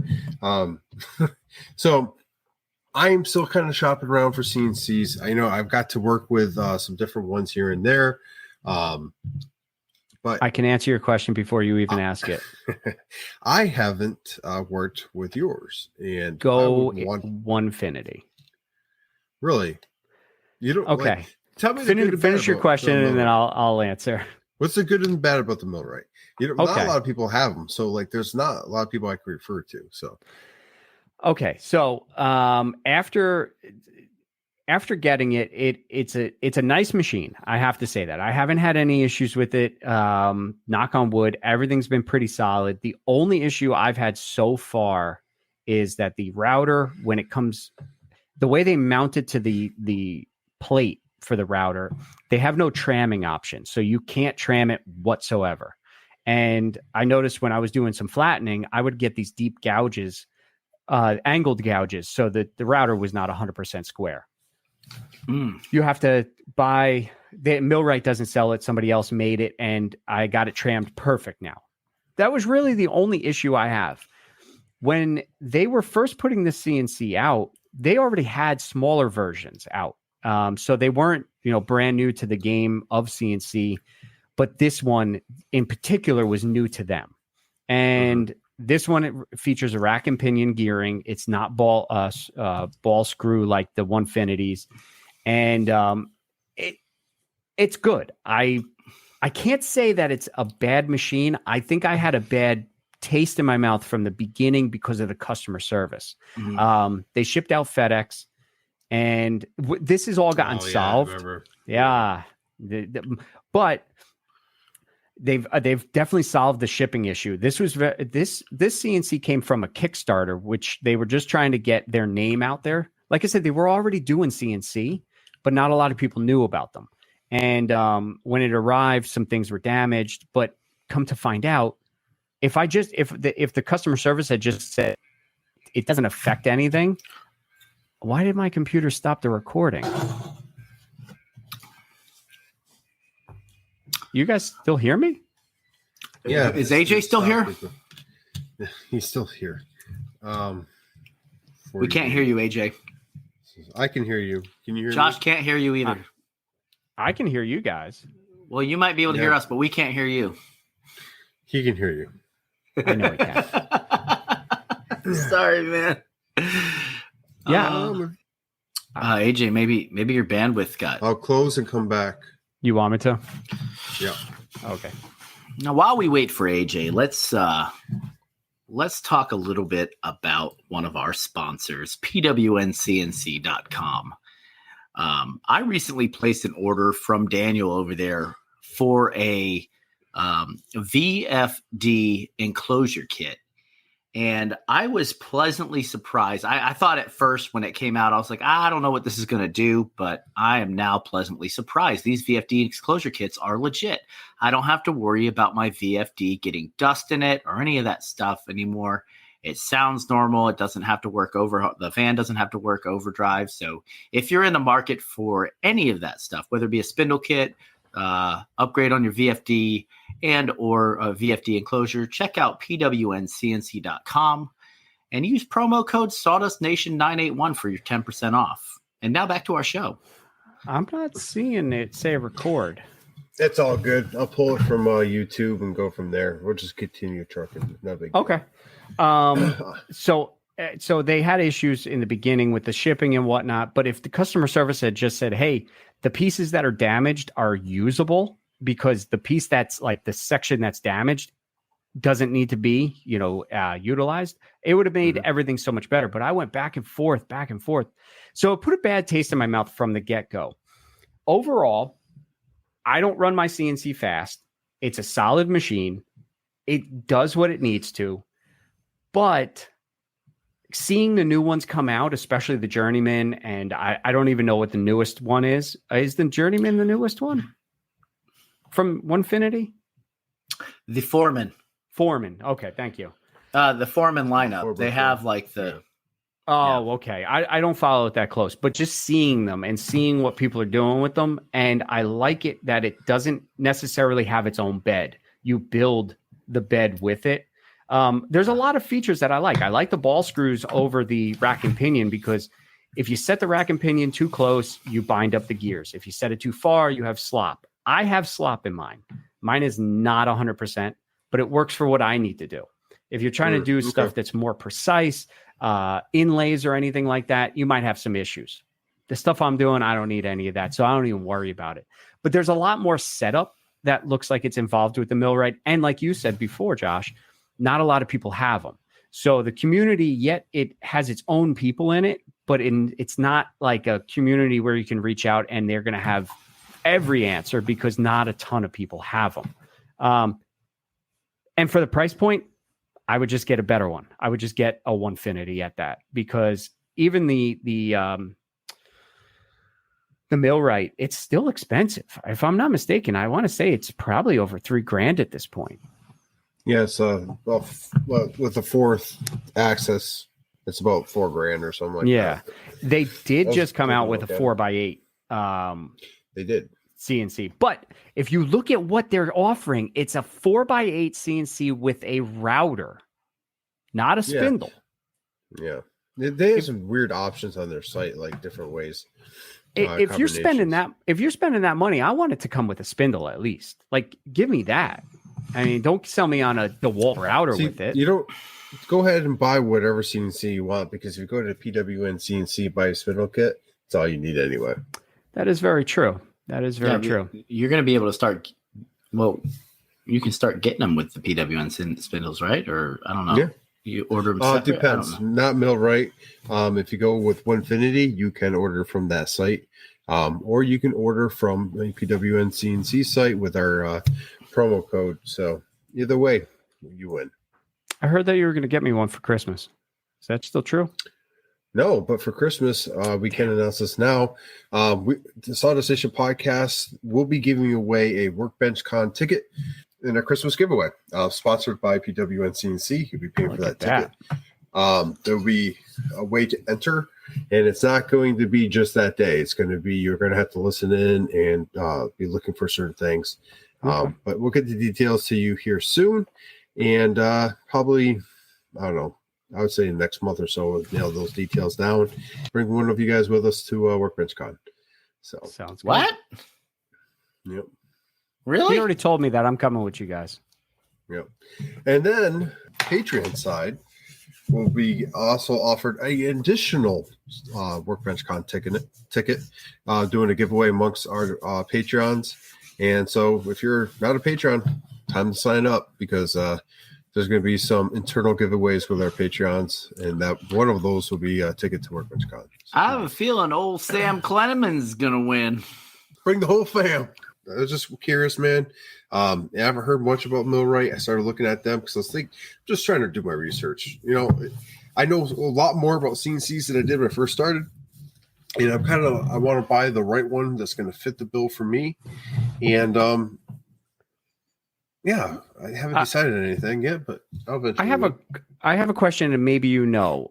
So I'm still kind of shopping around for CNCs. I know I've got to work with some different ones here and there. But I can answer your question before you even ask it. I haven't worked with yours, and go Onefinity. Really? You don't? Okay. Like, tell me. Finish your question, and then I'll answer. What's the good and the bad about the millwright? Not a lot of people have them, so there's not a lot of people I can refer to. So, okay. So after getting it, it's a nice machine. I have to say that I haven't had any issues with it. Knock on wood, everything's been pretty solid. The only issue I've had so far is that the router, when it comes, the way they mount it to the plate for the router, they have no tramming option. So you can't tram it whatsoever. And I noticed when I was doing some flattening, I would get these deep gouges, angled gouges, so that the router was not 100% square. You have to buy, the millwright doesn't sell it, somebody else made it, and I got it trammed perfect now. That was really the only issue I have. When they were first putting the CNC out, they already had smaller versions out. So they weren't, brand new to the game of CNC. but this one in particular was new to them. And this one, it features a rack and pinion gearing. It's not ball screw like the Onefinities. And it's good. I can't say that it's a bad machine. I think I had a bad taste in my mouth from the beginning because of the customer service. They shipped out FedEx, and this has all gotten solved. Yeah. But they've definitely solved the shipping issue. This CNC came from a Kickstarter, which they were just trying to get their name out there. Like I said, they were already doing CNC, but not a lot of people knew about them. And when it arrived, some things were damaged. But come to find out, if the customer service had just said it doesn't affect anything, why did my computer stop the recording? You guys still hear me? Yeah. Is AJ still here? He's still here. We can't hear you, AJ. I can hear you. Can you hear Josh me? Can't hear you either. I can hear you guys. Well, you might be able to hear us, but we can't hear you. He can hear you. I know he can. Sorry, man. Yeah. AJ, maybe your bandwidth got. I'll close and come back. You want me to? Yeah. Okay. Now, while we wait for AJ, let's talk a little bit about one of our sponsors, pwncnc.com. I recently placed an order from Daniel over there for a VFD enclosure kit. And I was pleasantly surprised. I thought at first when it came out, I was like, I don't know what this is going to do, but I am now pleasantly surprised. These VFD enclosure kits are legit. I don't have to worry about my VFD getting dust in it or any of that stuff anymore. It sounds normal. It doesn't have to work the fan doesn't have to work overdrive. So if you're in the market for any of that stuff, whether it be a spindle kit, upgrade on your VFD and or a VFD enclosure, check out pwncnc.com and use promo code SawdustNation981 for your 10% off. And now back to our show. I'm not seeing it say record. It's all good. I'll pull it from YouTube and go from there. We'll just continue trucking. No big deal. Okay. So they had issues in the beginning with the shipping and whatnot, but if the customer service had just said, hey, the pieces that are damaged are usable because the piece that's like the section that's damaged doesn't need to be, utilized, it would have made everything so much better. But I went back and forth. So it put a bad taste in my mouth from the get-go. Overall, I don't run my CNC fast. It's a solid machine. It does what it needs to. But seeing the new ones come out, especially the Journeyman, and I don't even know what the newest one is. Is the Journeyman the newest one from Onefinity? The Foreman. Okay, thank you. The Foreman lineup. They have like the. Oh, okay. I don't follow it that close, but just seeing them and seeing what people are doing with them, and I like it that it doesn't necessarily have its own bed. You build the bed with it. There's a lot of features that I like. I like the ball screws over the rack and pinion because if you set the rack and pinion too close, you bind up the gears. If you set it too far, you have slop. I have slop in mine. Mine is not 100%, but it works for what I need to do. If you're trying to do stuff that's more precise, inlays or anything like that, you might have some issues. The stuff I'm doing, I don't need any of that, so I don't even worry about it. But there's a lot more setup that looks like it's involved with the millwright. And like you said before, Josh, not a lot of people have them. So the community, yet it has its own people in it, but it's not like a community where you can reach out and they're going to have every answer because not a ton of people have them. And for the price point, I would just get a better one. I would just get a Onefinity at that because even the millwright, it's still expensive. If I'm not mistaken, I want to say it's probably over $3,000 at this point. Yes, with the fourth axis, it's about $4,000 or something like that. Yeah, they did just come out with a 4x8. They did CNC, but if you look at what they're offering, it's a 4x8 CNC with a router, not a spindle. Yeah. They have some weird options on their site, like different ways. if you're spending that money, I want it to come with a spindle at least. Like, give me that. I mean, don't sell me on a DeWalt router with it. You don't go ahead and buy whatever CNC you want, because if you go to PWN CNC, buy a spindle kit, it's all you need anyway. That is very true. That is very true. You're going to be able to start. Well, you can start getting them with the PWN spindles, right? Or I don't know. Yeah. You order them separate? It depends. Not Millwright. If you go with Winfinity, you can order from that site. Or you can order from the PWN CNC site with our promo code. So either way, you win. I heard that you were going to get me one for Christmas. Is that still true? No, but for Christmas, we can announce this now. The Sawdust Nation podcast will be giving away a Workbench Con ticket in a Christmas giveaway, sponsored by PWN CNC. You'll be paying for that ticket. There'll be a way to enter, and it's not going to be just that day. It's going to be, you're going to have to listen in and be looking for certain things. Okay. But we'll get the details to you here soon. And probably, I don't know, I would say next month or so, we'll nail those details down. Bring one of you guys with us to Workbench Con. So sounds good. What? Yep. Really? He already told me that I'm coming with you guys. Yep. And then Patreon side will be also offered an additional Workbench Con ticket, doing a giveaway amongst our Patreons. And so if you're not a Patreon, time to sign up, because there's going to be some internal giveaways with our Patreons, and that one of those will be a ticket to Workbench Con. So, I have a feeling old Sam Kleineman's going to win. Bring the whole fam. I was just curious, man. I haven't heard much about Millwright. I started looking at them because I was just trying to do my research. You know, I know a lot more about CNCs than I did when I first started. And I want to buy the right one that's going to fit the bill for me. And, yeah, I haven't decided on anything yet, but I'll eventually. I have a question, and maybe you know.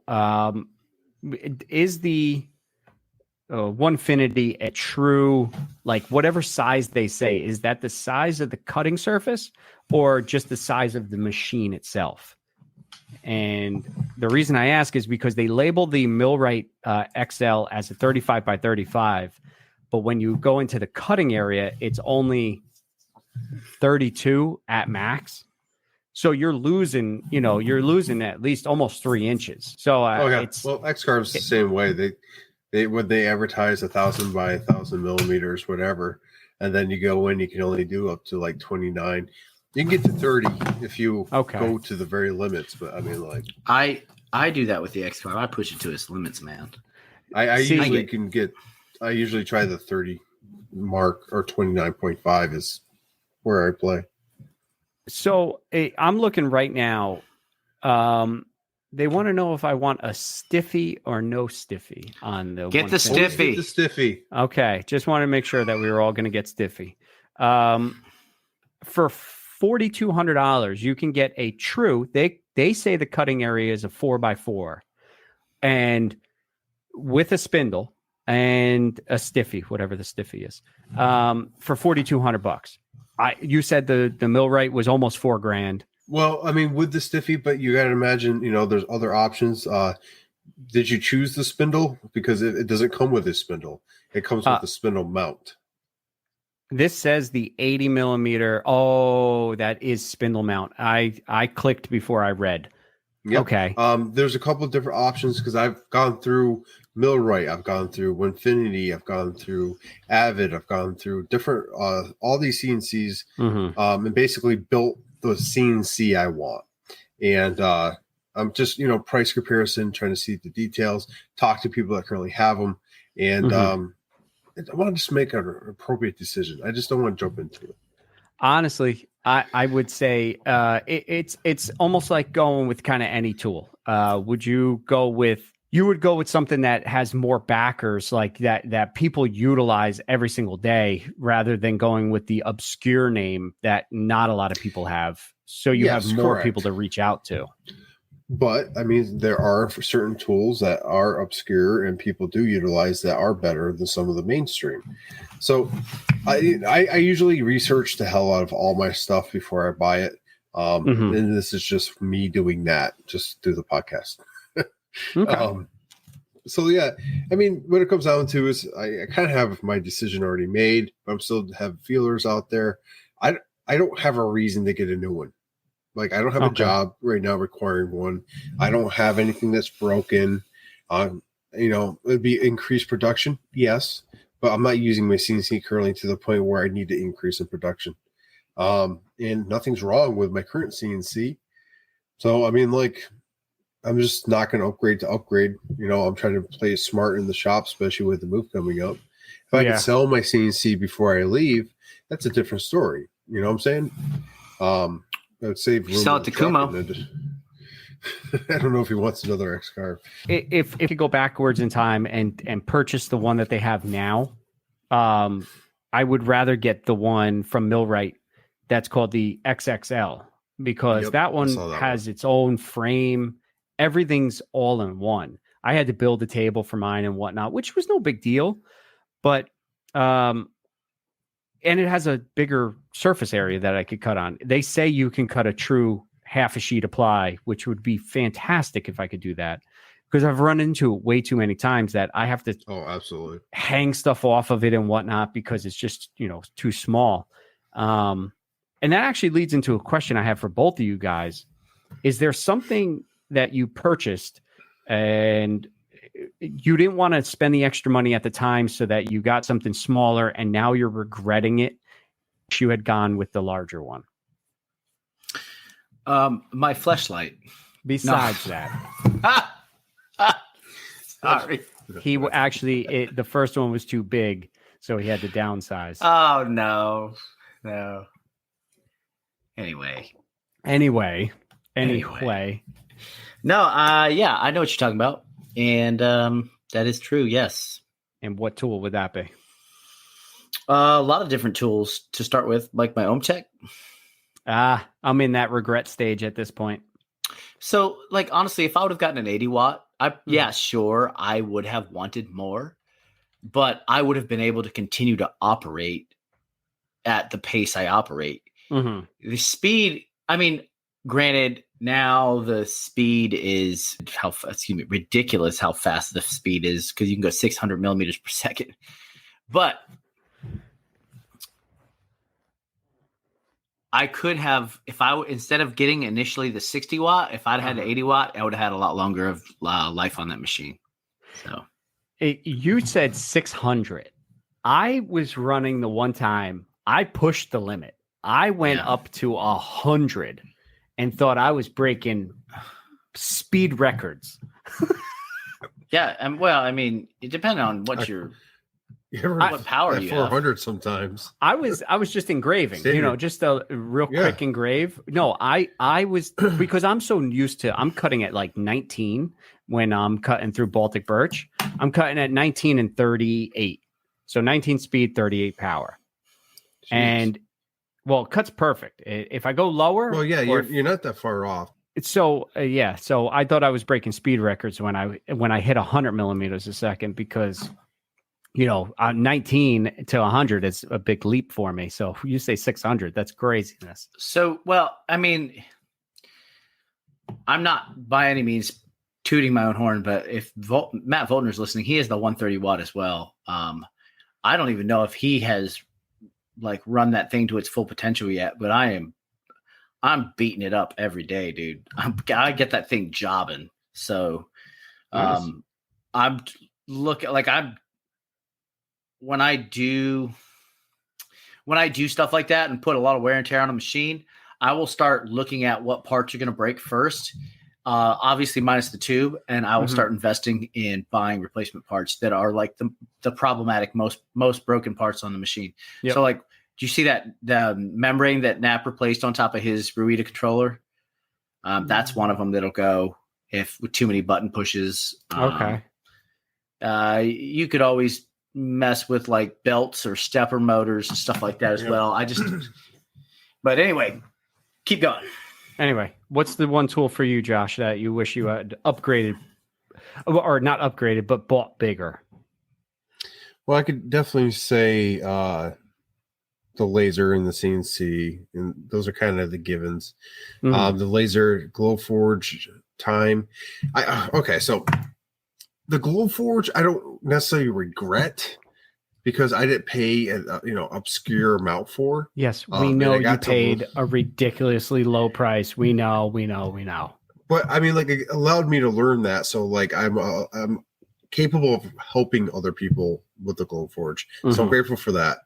Is the Onefinity a true, like, whatever size they say, is that the size of the cutting surface or just the size of the machine itself? And the reason I ask is because they label the Millwright XL as a 35 by 35, but when you go into the cutting area, it's only 32 at max. So you're losing at least almost 3 inches. So X-Carve's the same way. They when they advertise 1,000 by 1,000 millimeters, whatever, and then you go in, you can only do up to like 29. You can get to 30 if you go to the very limits. But I mean, like, I do that with the X-Carve. I push it to its limits, man. I usually try the 30 mark, or 29.5 is where I play. So I'm looking right now. They want to know if I want a stiffy or no stiffy on the. Get the stiffy. Get the stiffy. Okay, just want to make sure that we were all going to get stiffy. For $4,200, you can get a true. They say the cutting area is a 4x4, and with a spindle and a stiffy, whatever the stiffy is, for $4,200. You said the Millwright was almost $4,000. Well, I mean, with the stiffy, but you got to imagine, there's other options. Did you choose the spindle? Because it doesn't come with a spindle. It comes with the spindle mount. This says the 80 millimeter. Oh, that is spindle mount. I clicked before I read. Yep. Okay. There's a couple of different options, because I've gone through Millwright, I've gone through Winfinity, I've gone through Avid, I've gone through different all these CNCs, and basically built the CNC I want. And I'm just price comparison, trying to see the details, talk to people that currently have them, and I want to just make an appropriate decision. I just don't want to jump into it. Honestly, I would say it's almost like going with kind of any tool. Would you go with? You would go with something that has more backers, like that people utilize every single day, rather than going with the obscure name that not a lot of people have. So you have more people to reach out to. But I mean, there are certain tools that are obscure and people do utilize that are better than some of the mainstream. So I usually research the hell out of all my stuff before I buy it. And this is just me doing that just through the podcast. Okay. So yeah, I mean, what it comes down to is I kind of have my decision already made, but I'm still have feelers out there. I don't have a reason to get a new one. Like I don't have a job right now requiring one. I don't have anything that's broken. It'd be increased production, yes, but I'm not using my CNC currently to the point where I need to increase in production. And nothing's wrong with my current CNC. So I mean, like, I'm just not going to upgrade to upgrade. I'm trying to play it smart in the shop, especially with the move coming up. If I can sell my CNC before I leave, that's a different story. You know what I'm saying? I would save room. Sell it to Kumo. I don't know if he wants another X car. If you go backwards in time and purchase the one that they have now, I would rather get the one from Millwright that's called the XXL because that one has its own frame. Everything's all in one. I had to build a table for mine and whatnot, which was no big deal, but and it has a bigger surface area that I could cut on. They say you can cut a true half a sheet of ply, which would be fantastic if I could do that, because I've run into it way too many times that I have to absolutely hang stuff off of it and whatnot because it's just, too small. And that actually leads into a question I have for both of you guys. Is there something that you purchased and you didn't want to spend the extra money at the time so that you got something smaller and now you're regretting it? You had gone with the larger one. My fleshlight. Besides that, sorry, he actually the first one was too big, so he had to downsize. Oh no. Anyway. No, yeah, I know what you're talking about, and that is true. Yes. And what tool would that be? A lot of different tools to start with, like my OMTech. I'm in that regret stage at this point. So, like, honestly, if I would have gotten an 80 watt, sure, I would have wanted more, but I would have been able to continue to operate at the pace I operate. Mm-hmm. The speed, I mean, granted, now the speed is ridiculous how fast the speed is because you can go 600 millimeters per second. But I could have, instead of getting initially the 60 watt, if I'd had an 80 watt, I would have had a lot longer of life on that machine. So you said 600. I was running the one time. I pushed the limit. I went up to 100 and thought I was breaking speed records. Yeah, and well, I mean, it depends on what what power you 400 have. Sometimes. I was just engraving, just a real quick engrave. No, I was because I'm so used to I'm cutting at like 19 when I'm cutting through Baltic birch. I'm cutting at 19 and 38. So 19 speed, 38 power. Jeez. And well, it cuts perfect. If I go lower, well, yeah, you're not that far off. So so I thought I was breaking speed records when I hit 100 millimeters a second because 19 to 100 is a big leap for me. So you say 600, that's craziness. So, well, I mean, I'm not by any means tooting my own horn, but if Matt Voltner's listening, he is the 130 watt as well. I don't even know if he has like run that thing to its full potential yet, but I'm beating it up every day, dude. I get that thing jobbing. So, I'm looking like when I do stuff like that and put a lot of wear and tear on a machine, I will start looking at what parts are going to break first. Obviously minus the tube, and I will start investing in buying replacement parts that are like the problematic most broken parts on the machine. Yep. So like, do you see that the membrane that Knapp replaced on top of his Ruida controller? That's one of them that'll go with too many button pushes. Okay. You could always mess with like belts or stepper motors and stuff like that as well. But anyway, keep going. Anyway, what's the one tool for you, Josh, that you wish you had upgraded or not upgraded, but bought bigger? Well, I could definitely say the laser and the CNC, and those are kind of the givens. The laser glow forge time. So the Glowforge, I don't necessarily regret because I didn't pay an obscure amount for. Yes, we know you paid to, a ridiculously low price. We know. But I mean, like, it allowed me to learn that. So, like, I'm capable of helping other people with the Glowforge. So I'm grateful for that.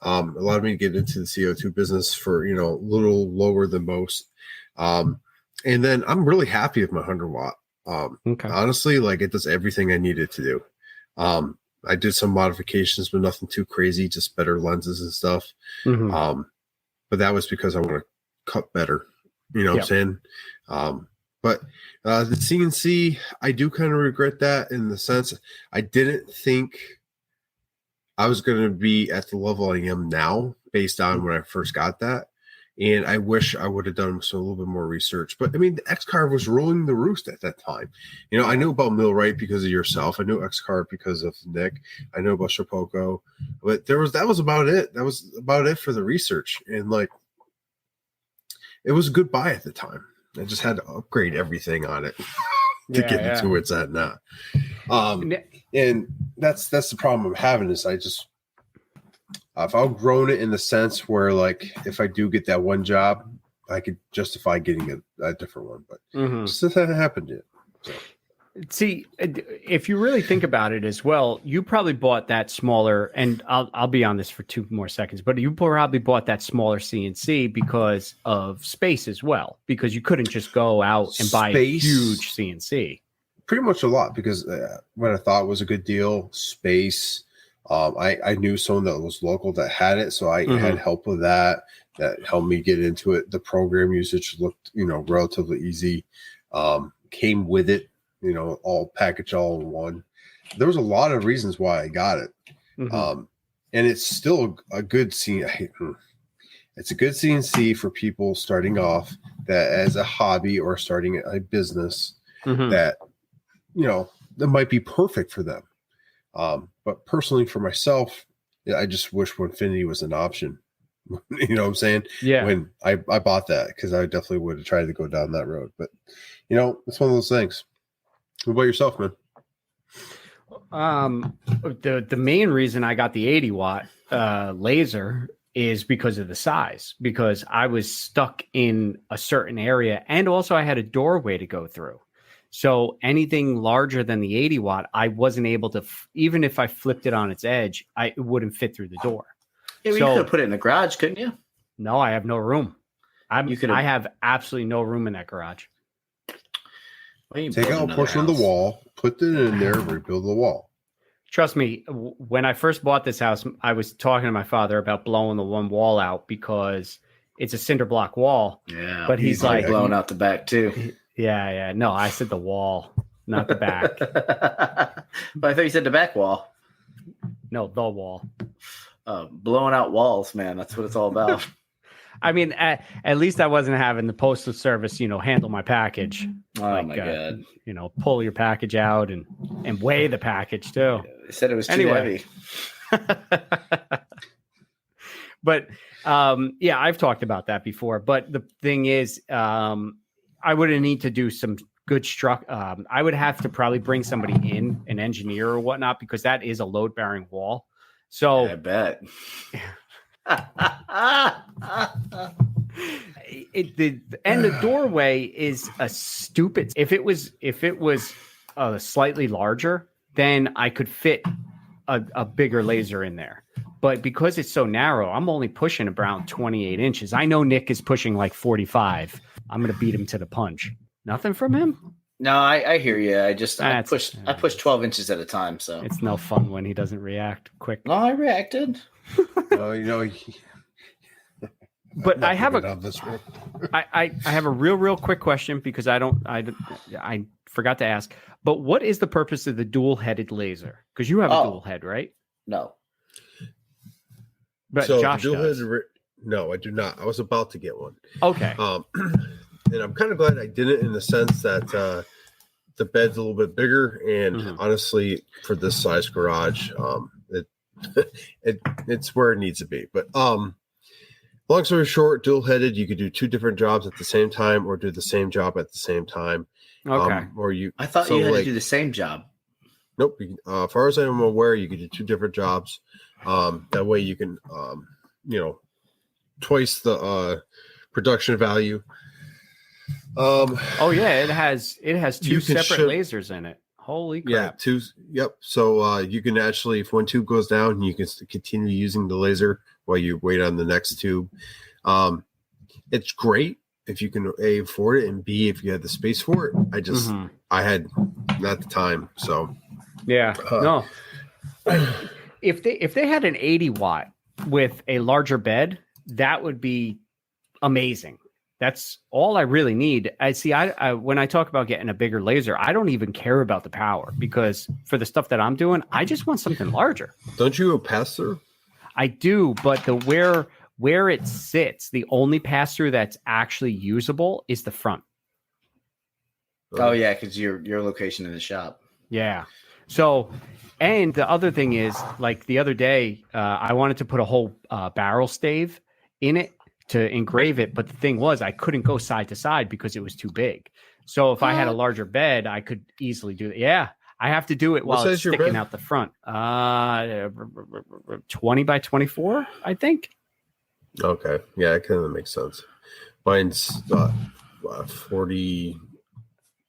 Allowed me to get into the CO2 business for, a little lower than most. And then I'm really happy with my 100 watt. Honestly, like, it does everything I need it to do. I did some modifications, but nothing too crazy, just better lenses and stuff. But that was because I want to cut better. You know what I'm saying? But the CNC, I do kind of regret that in the sense I didn't think I was going to be at the level I am now based on when I first got that. And I wish I would have done a little bit more research. But I mean, the X-Carve was ruling the roost at that time. I knew about Millwright because of yourself. I knew X-Carve because of Nick. I knew about Shapoco. But that was about it. That was about it for the research. And like, it was a good buy at the time. I just had to upgrade everything on it to get into where it's at now. And that's the problem I'm having is I just I've outgrown it in the sense where, like, if I do get that one job, I could justify getting a different one, but just that hasn't happened yet. So. See, if you really think about it as well, you probably bought that smaller, and I'll be on this for 2 more seconds, but you probably bought that smaller CNC because of space as well, because you couldn't just go out and buy a huge CNC. Pretty much a lot, because what I thought was a good deal, space. I knew someone that was local that had it, so I had help with that. That helped me get into it. The program usage looked, relatively easy. Came with it. All packaged all in one. There was a lot of reasons why I got it. And it's still a good CNC. It's a good CNC for people starting off that as a hobby or starting a business that, that might be perfect for them. But personally for myself, I just wish Winfinity was an option. You know what I'm saying? Yeah. When I bought that, because I definitely would have tried to go down that road. But, it's one of those things. What about yourself, man? The main reason I got the 80 watt laser is because of the size, because I was stuck in a certain area, and also I had a doorway to go through. So anything larger than the 80 watt, I wasn't able to, even if I flipped it on its edge, it wouldn't fit through the door. Yeah, you could have put it in the garage, couldn't you? No, I have no room. I have absolutely no room in that garage. Take out a portion of the wall, put it in there, rebuild the wall. Trust me, when I first bought this house, I was talking to my father about blowing the one wall out because it's a cinder block wall. Yeah, but he's like blowing out the back too. Yeah. No, I said the wall, not the back. But I thought you said the back wall. No, the wall. Blowing out walls, man. That's what it's all about. I mean, at least I wasn't having the postal service, handle my package. Oh my God. Pull your package out and weigh the package too. They said it was too heavy. But I've talked about that before. But the thing is, I would need to do some good I would have to probably bring somebody in, an engineer or whatnot, because that is a load bearing wall. So I bet. The doorway is a stupid. If it was slightly larger, then I could fit a bigger laser in there. But because it's so narrow, I'm only pushing around 28 inches. I know Nick is pushing like 45. I'm going to beat him to the punch. Nothing from him. No, I hear you. I push 12 inches at a time. So it's no fun when he doesn't react quick. No, I reacted. But I have I have a real quick question, because I forgot to ask. But what is the purpose of the dual-headed laser? Because you have a dual head, right? No. But so Josh does. No, I do not. I was about to get one. Okay. And I'm kind of glad I didn't, in the sense that the bed's a little bit bigger, and honestly, for this size garage, it's where it needs to be. But long story short, dual-headed, you could do 2 different jobs at the same time, or do the same job at the same time. Okay. I thought you had to do the same job. Nope. As far as I'm aware, you can do 2 different jobs. That way you can, twice the production value. Oh yeah, it has 2 separate ship, lasers in it. Holy crap! Yeah, 2. Yep. So you can actually, if one tube goes down, you can continue using the laser while you wait on the next tube. It's great if you can A, afford it, and B, if you had the space for it. I had not the time. So yeah, no. If they had an 80 watt with a larger bed, that would be amazing. That's all I really need. I when I talk about getting a bigger laser, I don't even care about the power, because for the stuff that I'm doing, I just want something larger. Don't you pass through? I do, but the where it sits, the only pass through that's actually usable is the front. Oh yeah, because your location in the shop. Yeah. So, and the other thing is, like the other day, I wanted to put a whole barrel stave in it to engrave it, but the thing was, I couldn't go side to side because it was too big. So if I had a larger bed, I could easily do it. Yeah, I have to do it while it's sticking out the front. 20 by 24, I think. Okay, yeah, it kind of makes sense. Mine's 40.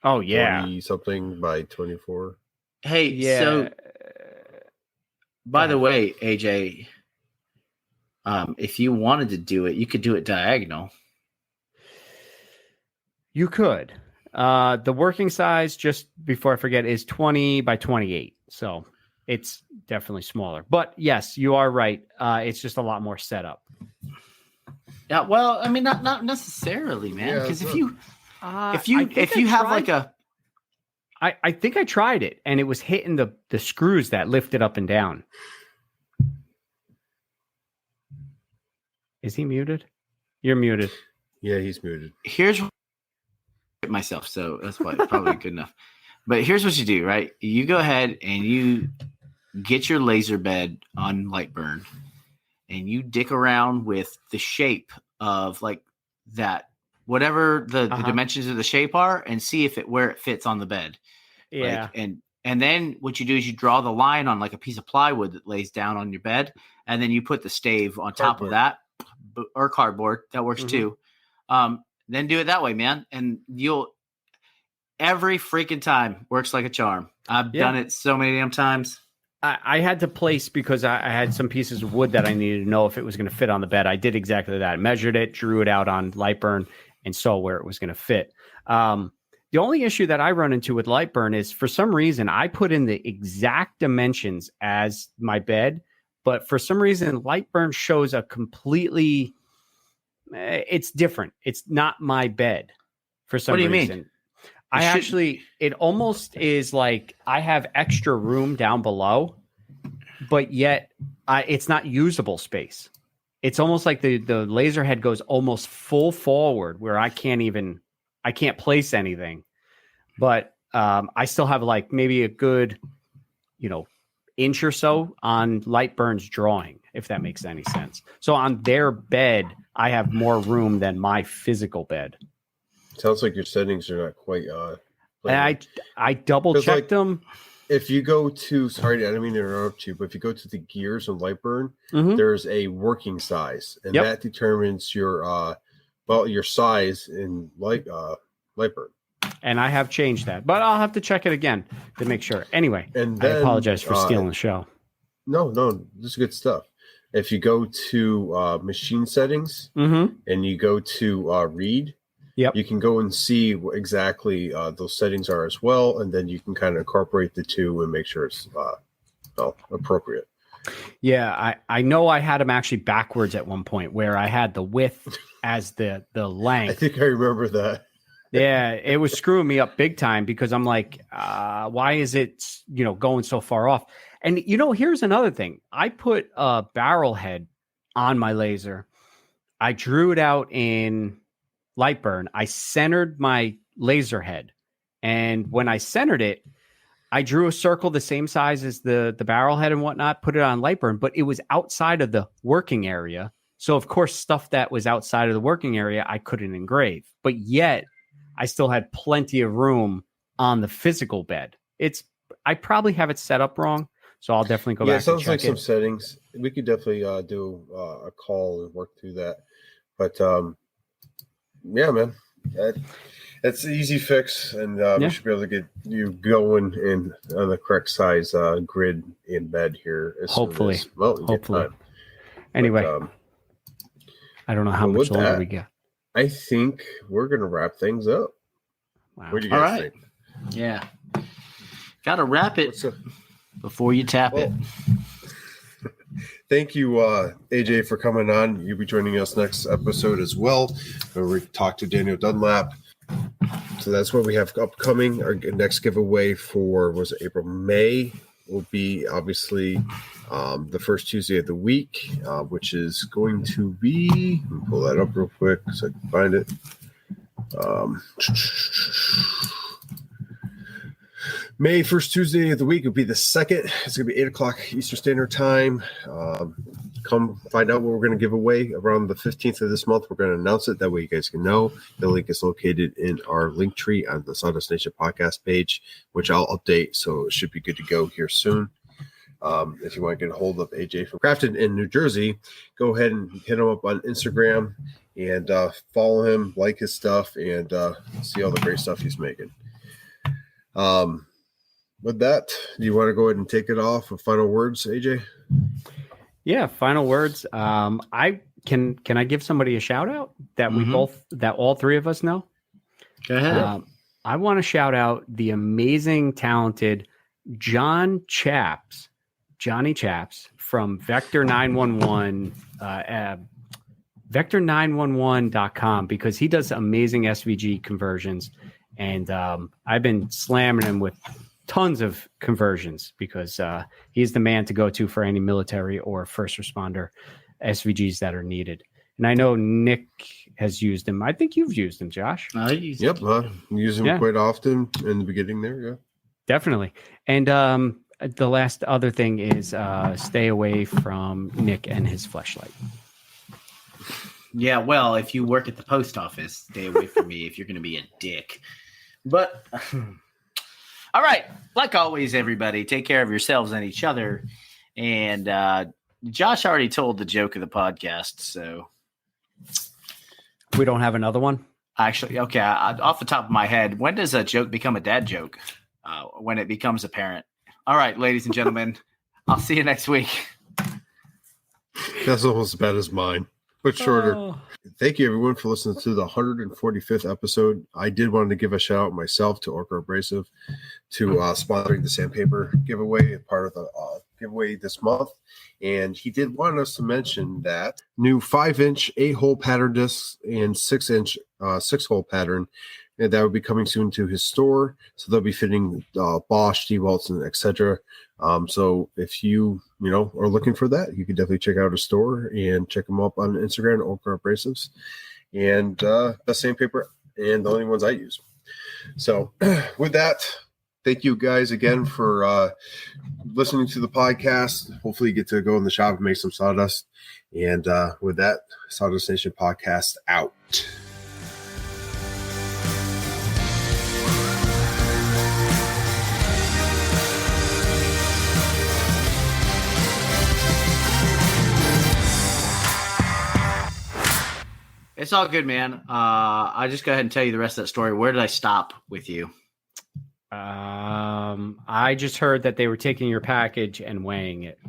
Oh yeah, 40 something by 24. Hey, yeah. So by the way, AJ, if you wanted to do it, you could do it diagonal. You could. The working size, just before I forget, is 20 by 28. So it's definitely smaller. But yes, you are right. It's just a lot more setup. Yeah, well, I mean, not necessarily, man. Because if you have like a, I think I tried it, and it was hitting the screws that lifted up and down. Is he muted? You're muted. Yeah, he's muted. Here's myself, so that's probably good enough. But here's what you do, right? You go ahead and you get your laser bed on Lightburn, and you dick around with the shape of like that, whatever the dimensions of the shape are, and see where it fits on the bed. Yeah. Like, and then what you do is you draw the line on like a piece of plywood that lays down on your bed, and then you put the stave on top of that, or cardboard. That works too. Then do it that way, man, and every freaking time works like a charm. I've done it so many damn times. I had to place, because I had some pieces of wood that I needed to know if it was going to fit on the bed. I did exactly that. I measured it, drew it out on Lightburn, and saw where it was going to fit. The only issue that I run into with Lightburn is, for some reason, I put in the exact dimensions as my bed, but for some reason, Lightburn shows a completely, it's different. It's not my bed for some reason. What do you mean? It almost is like I have extra room down below, but yet it's not usable space. It's almost like the laser head goes almost full forward, where I can't place anything, but I still have like maybe a good, inch or so on Lightburn's drawing, if that makes any sense. So on their bed, I have more room than my physical bed. Sounds like your settings are not quite. And I double checked them. If you go to, sorry, I didn't mean to interrupt you, but if you go to the gears on Lightburn, there's a working size, and that determines your size in Lightburn. And I have changed that, but I'll have to check it again to make sure. Anyway, and then, I apologize for stealing the show. No, this is good stuff. If you go to machine settings and you go to read, you can go and see what exactly those settings are as well, and then you can kind of incorporate the two and make sure it's appropriate. Yeah, I know I had them actually backwards at one point, where I had the width as the length. I think I remember that. Yeah, it was screwing me up big time, because I'm like, why is it going so far off? And here's another thing. I put a barrel head on my laser. I drew it out in Lightburn. I centered my laser head, and when I centered it, I drew a circle the same size as the barrel head and whatnot, put it on Lightburn, but it was outside of the working area. So of course, stuff that was outside of the working area, I couldn't engrave, but yet I still had plenty of room on the physical bed. It's I probably have it set up wrong. So I'll definitely go Yeah, back it sounds and check like some it. settings. We could definitely do a call and work through that. But yeah, man, that's an easy fix, and we should be able to get you going in on the correct size grid in bed here. Hopefully. Soon as, well, you get time. Anyway, But, I don't know how much longer we got. I think we're going to wrap things up. Wow. What do you guys think? Yeah. Got to wrap it before you tap it. Thank you, AJ, for coming on. You'll be joining us next episode as well, where we talk to Daniel Dunlap. So that's what we have upcoming. Our next giveaway for April, May will be obviously the first Tuesday of the week, which is going to be. Let me pull that up real quick so I can find it. May 1st Tuesday of the week will be the 2nd. It's going to be 8 o'clock Eastern Standard Time. Come find out what we're going to give away around the 15th of this month. We're going to announce it. That way you guys can know. The link is located in our link tree on the Sawdust Nation podcast page, which I'll update. So it should be good to go here soon. If you want to get a hold of AJ from Crafted in New Jersey, go ahead and hit him up on Instagram and follow him, like his stuff, and see all the great stuff he's making. With that, do you want to go ahead and take it off with final words, AJ? Yeah, final words. Can I give somebody a shout out that that all three of us know? Go ahead. I want to shout out the amazing, talented Johnny Chaps from Vector 911, vector911.com, because he does amazing SVG conversions. And I've been slamming him with tons of conversions because he's the man to go to for any military or first responder SVGs that are needed. And I know Nick has used him. I think you've used him, Josh. I use him quite often in the beginning there. Yeah, definitely. And the last other thing is stay away from Nick and his fleshlight. Yeah, well, if you work at the post office, stay away from me if you're going to be a dick. But all right, like always, everybody, take care of yourselves and each other. And Josh already told the joke of the podcast, so we don't have another one. Actually, okay. Off the top of my head, when does a joke become a dad joke? When it becomes apparent. All right, ladies and gentlemen, I'll see you next week. That's almost as bad as mine, but shorter. Oh. Thank you, everyone, for listening to the 145th episode. I did want to give a shout out myself to Orca Abrasive to sponsoring the sandpaper giveaway, part of the giveaway this month. And he did want us to mention that new 5-inch 8-hole pattern discs and 6-inch 6-hole pattern, and that will be coming soon to his store. So they'll be fitting Bosch, DeWalt's, and etc. So if you are looking for that, you can definitely check out his store and check him up on Instagram, Orca Abrasives, and best sandpaper and the only ones I use. So with that, thank you guys again for listening to the podcast. Hopefully you get to go in the shop and make some sawdust. And with that, Sawdust Nation podcast out. It's all good, man. I just go ahead and tell you the rest of that story. Where did I stop with you? I just heard that they were taking your package and weighing it.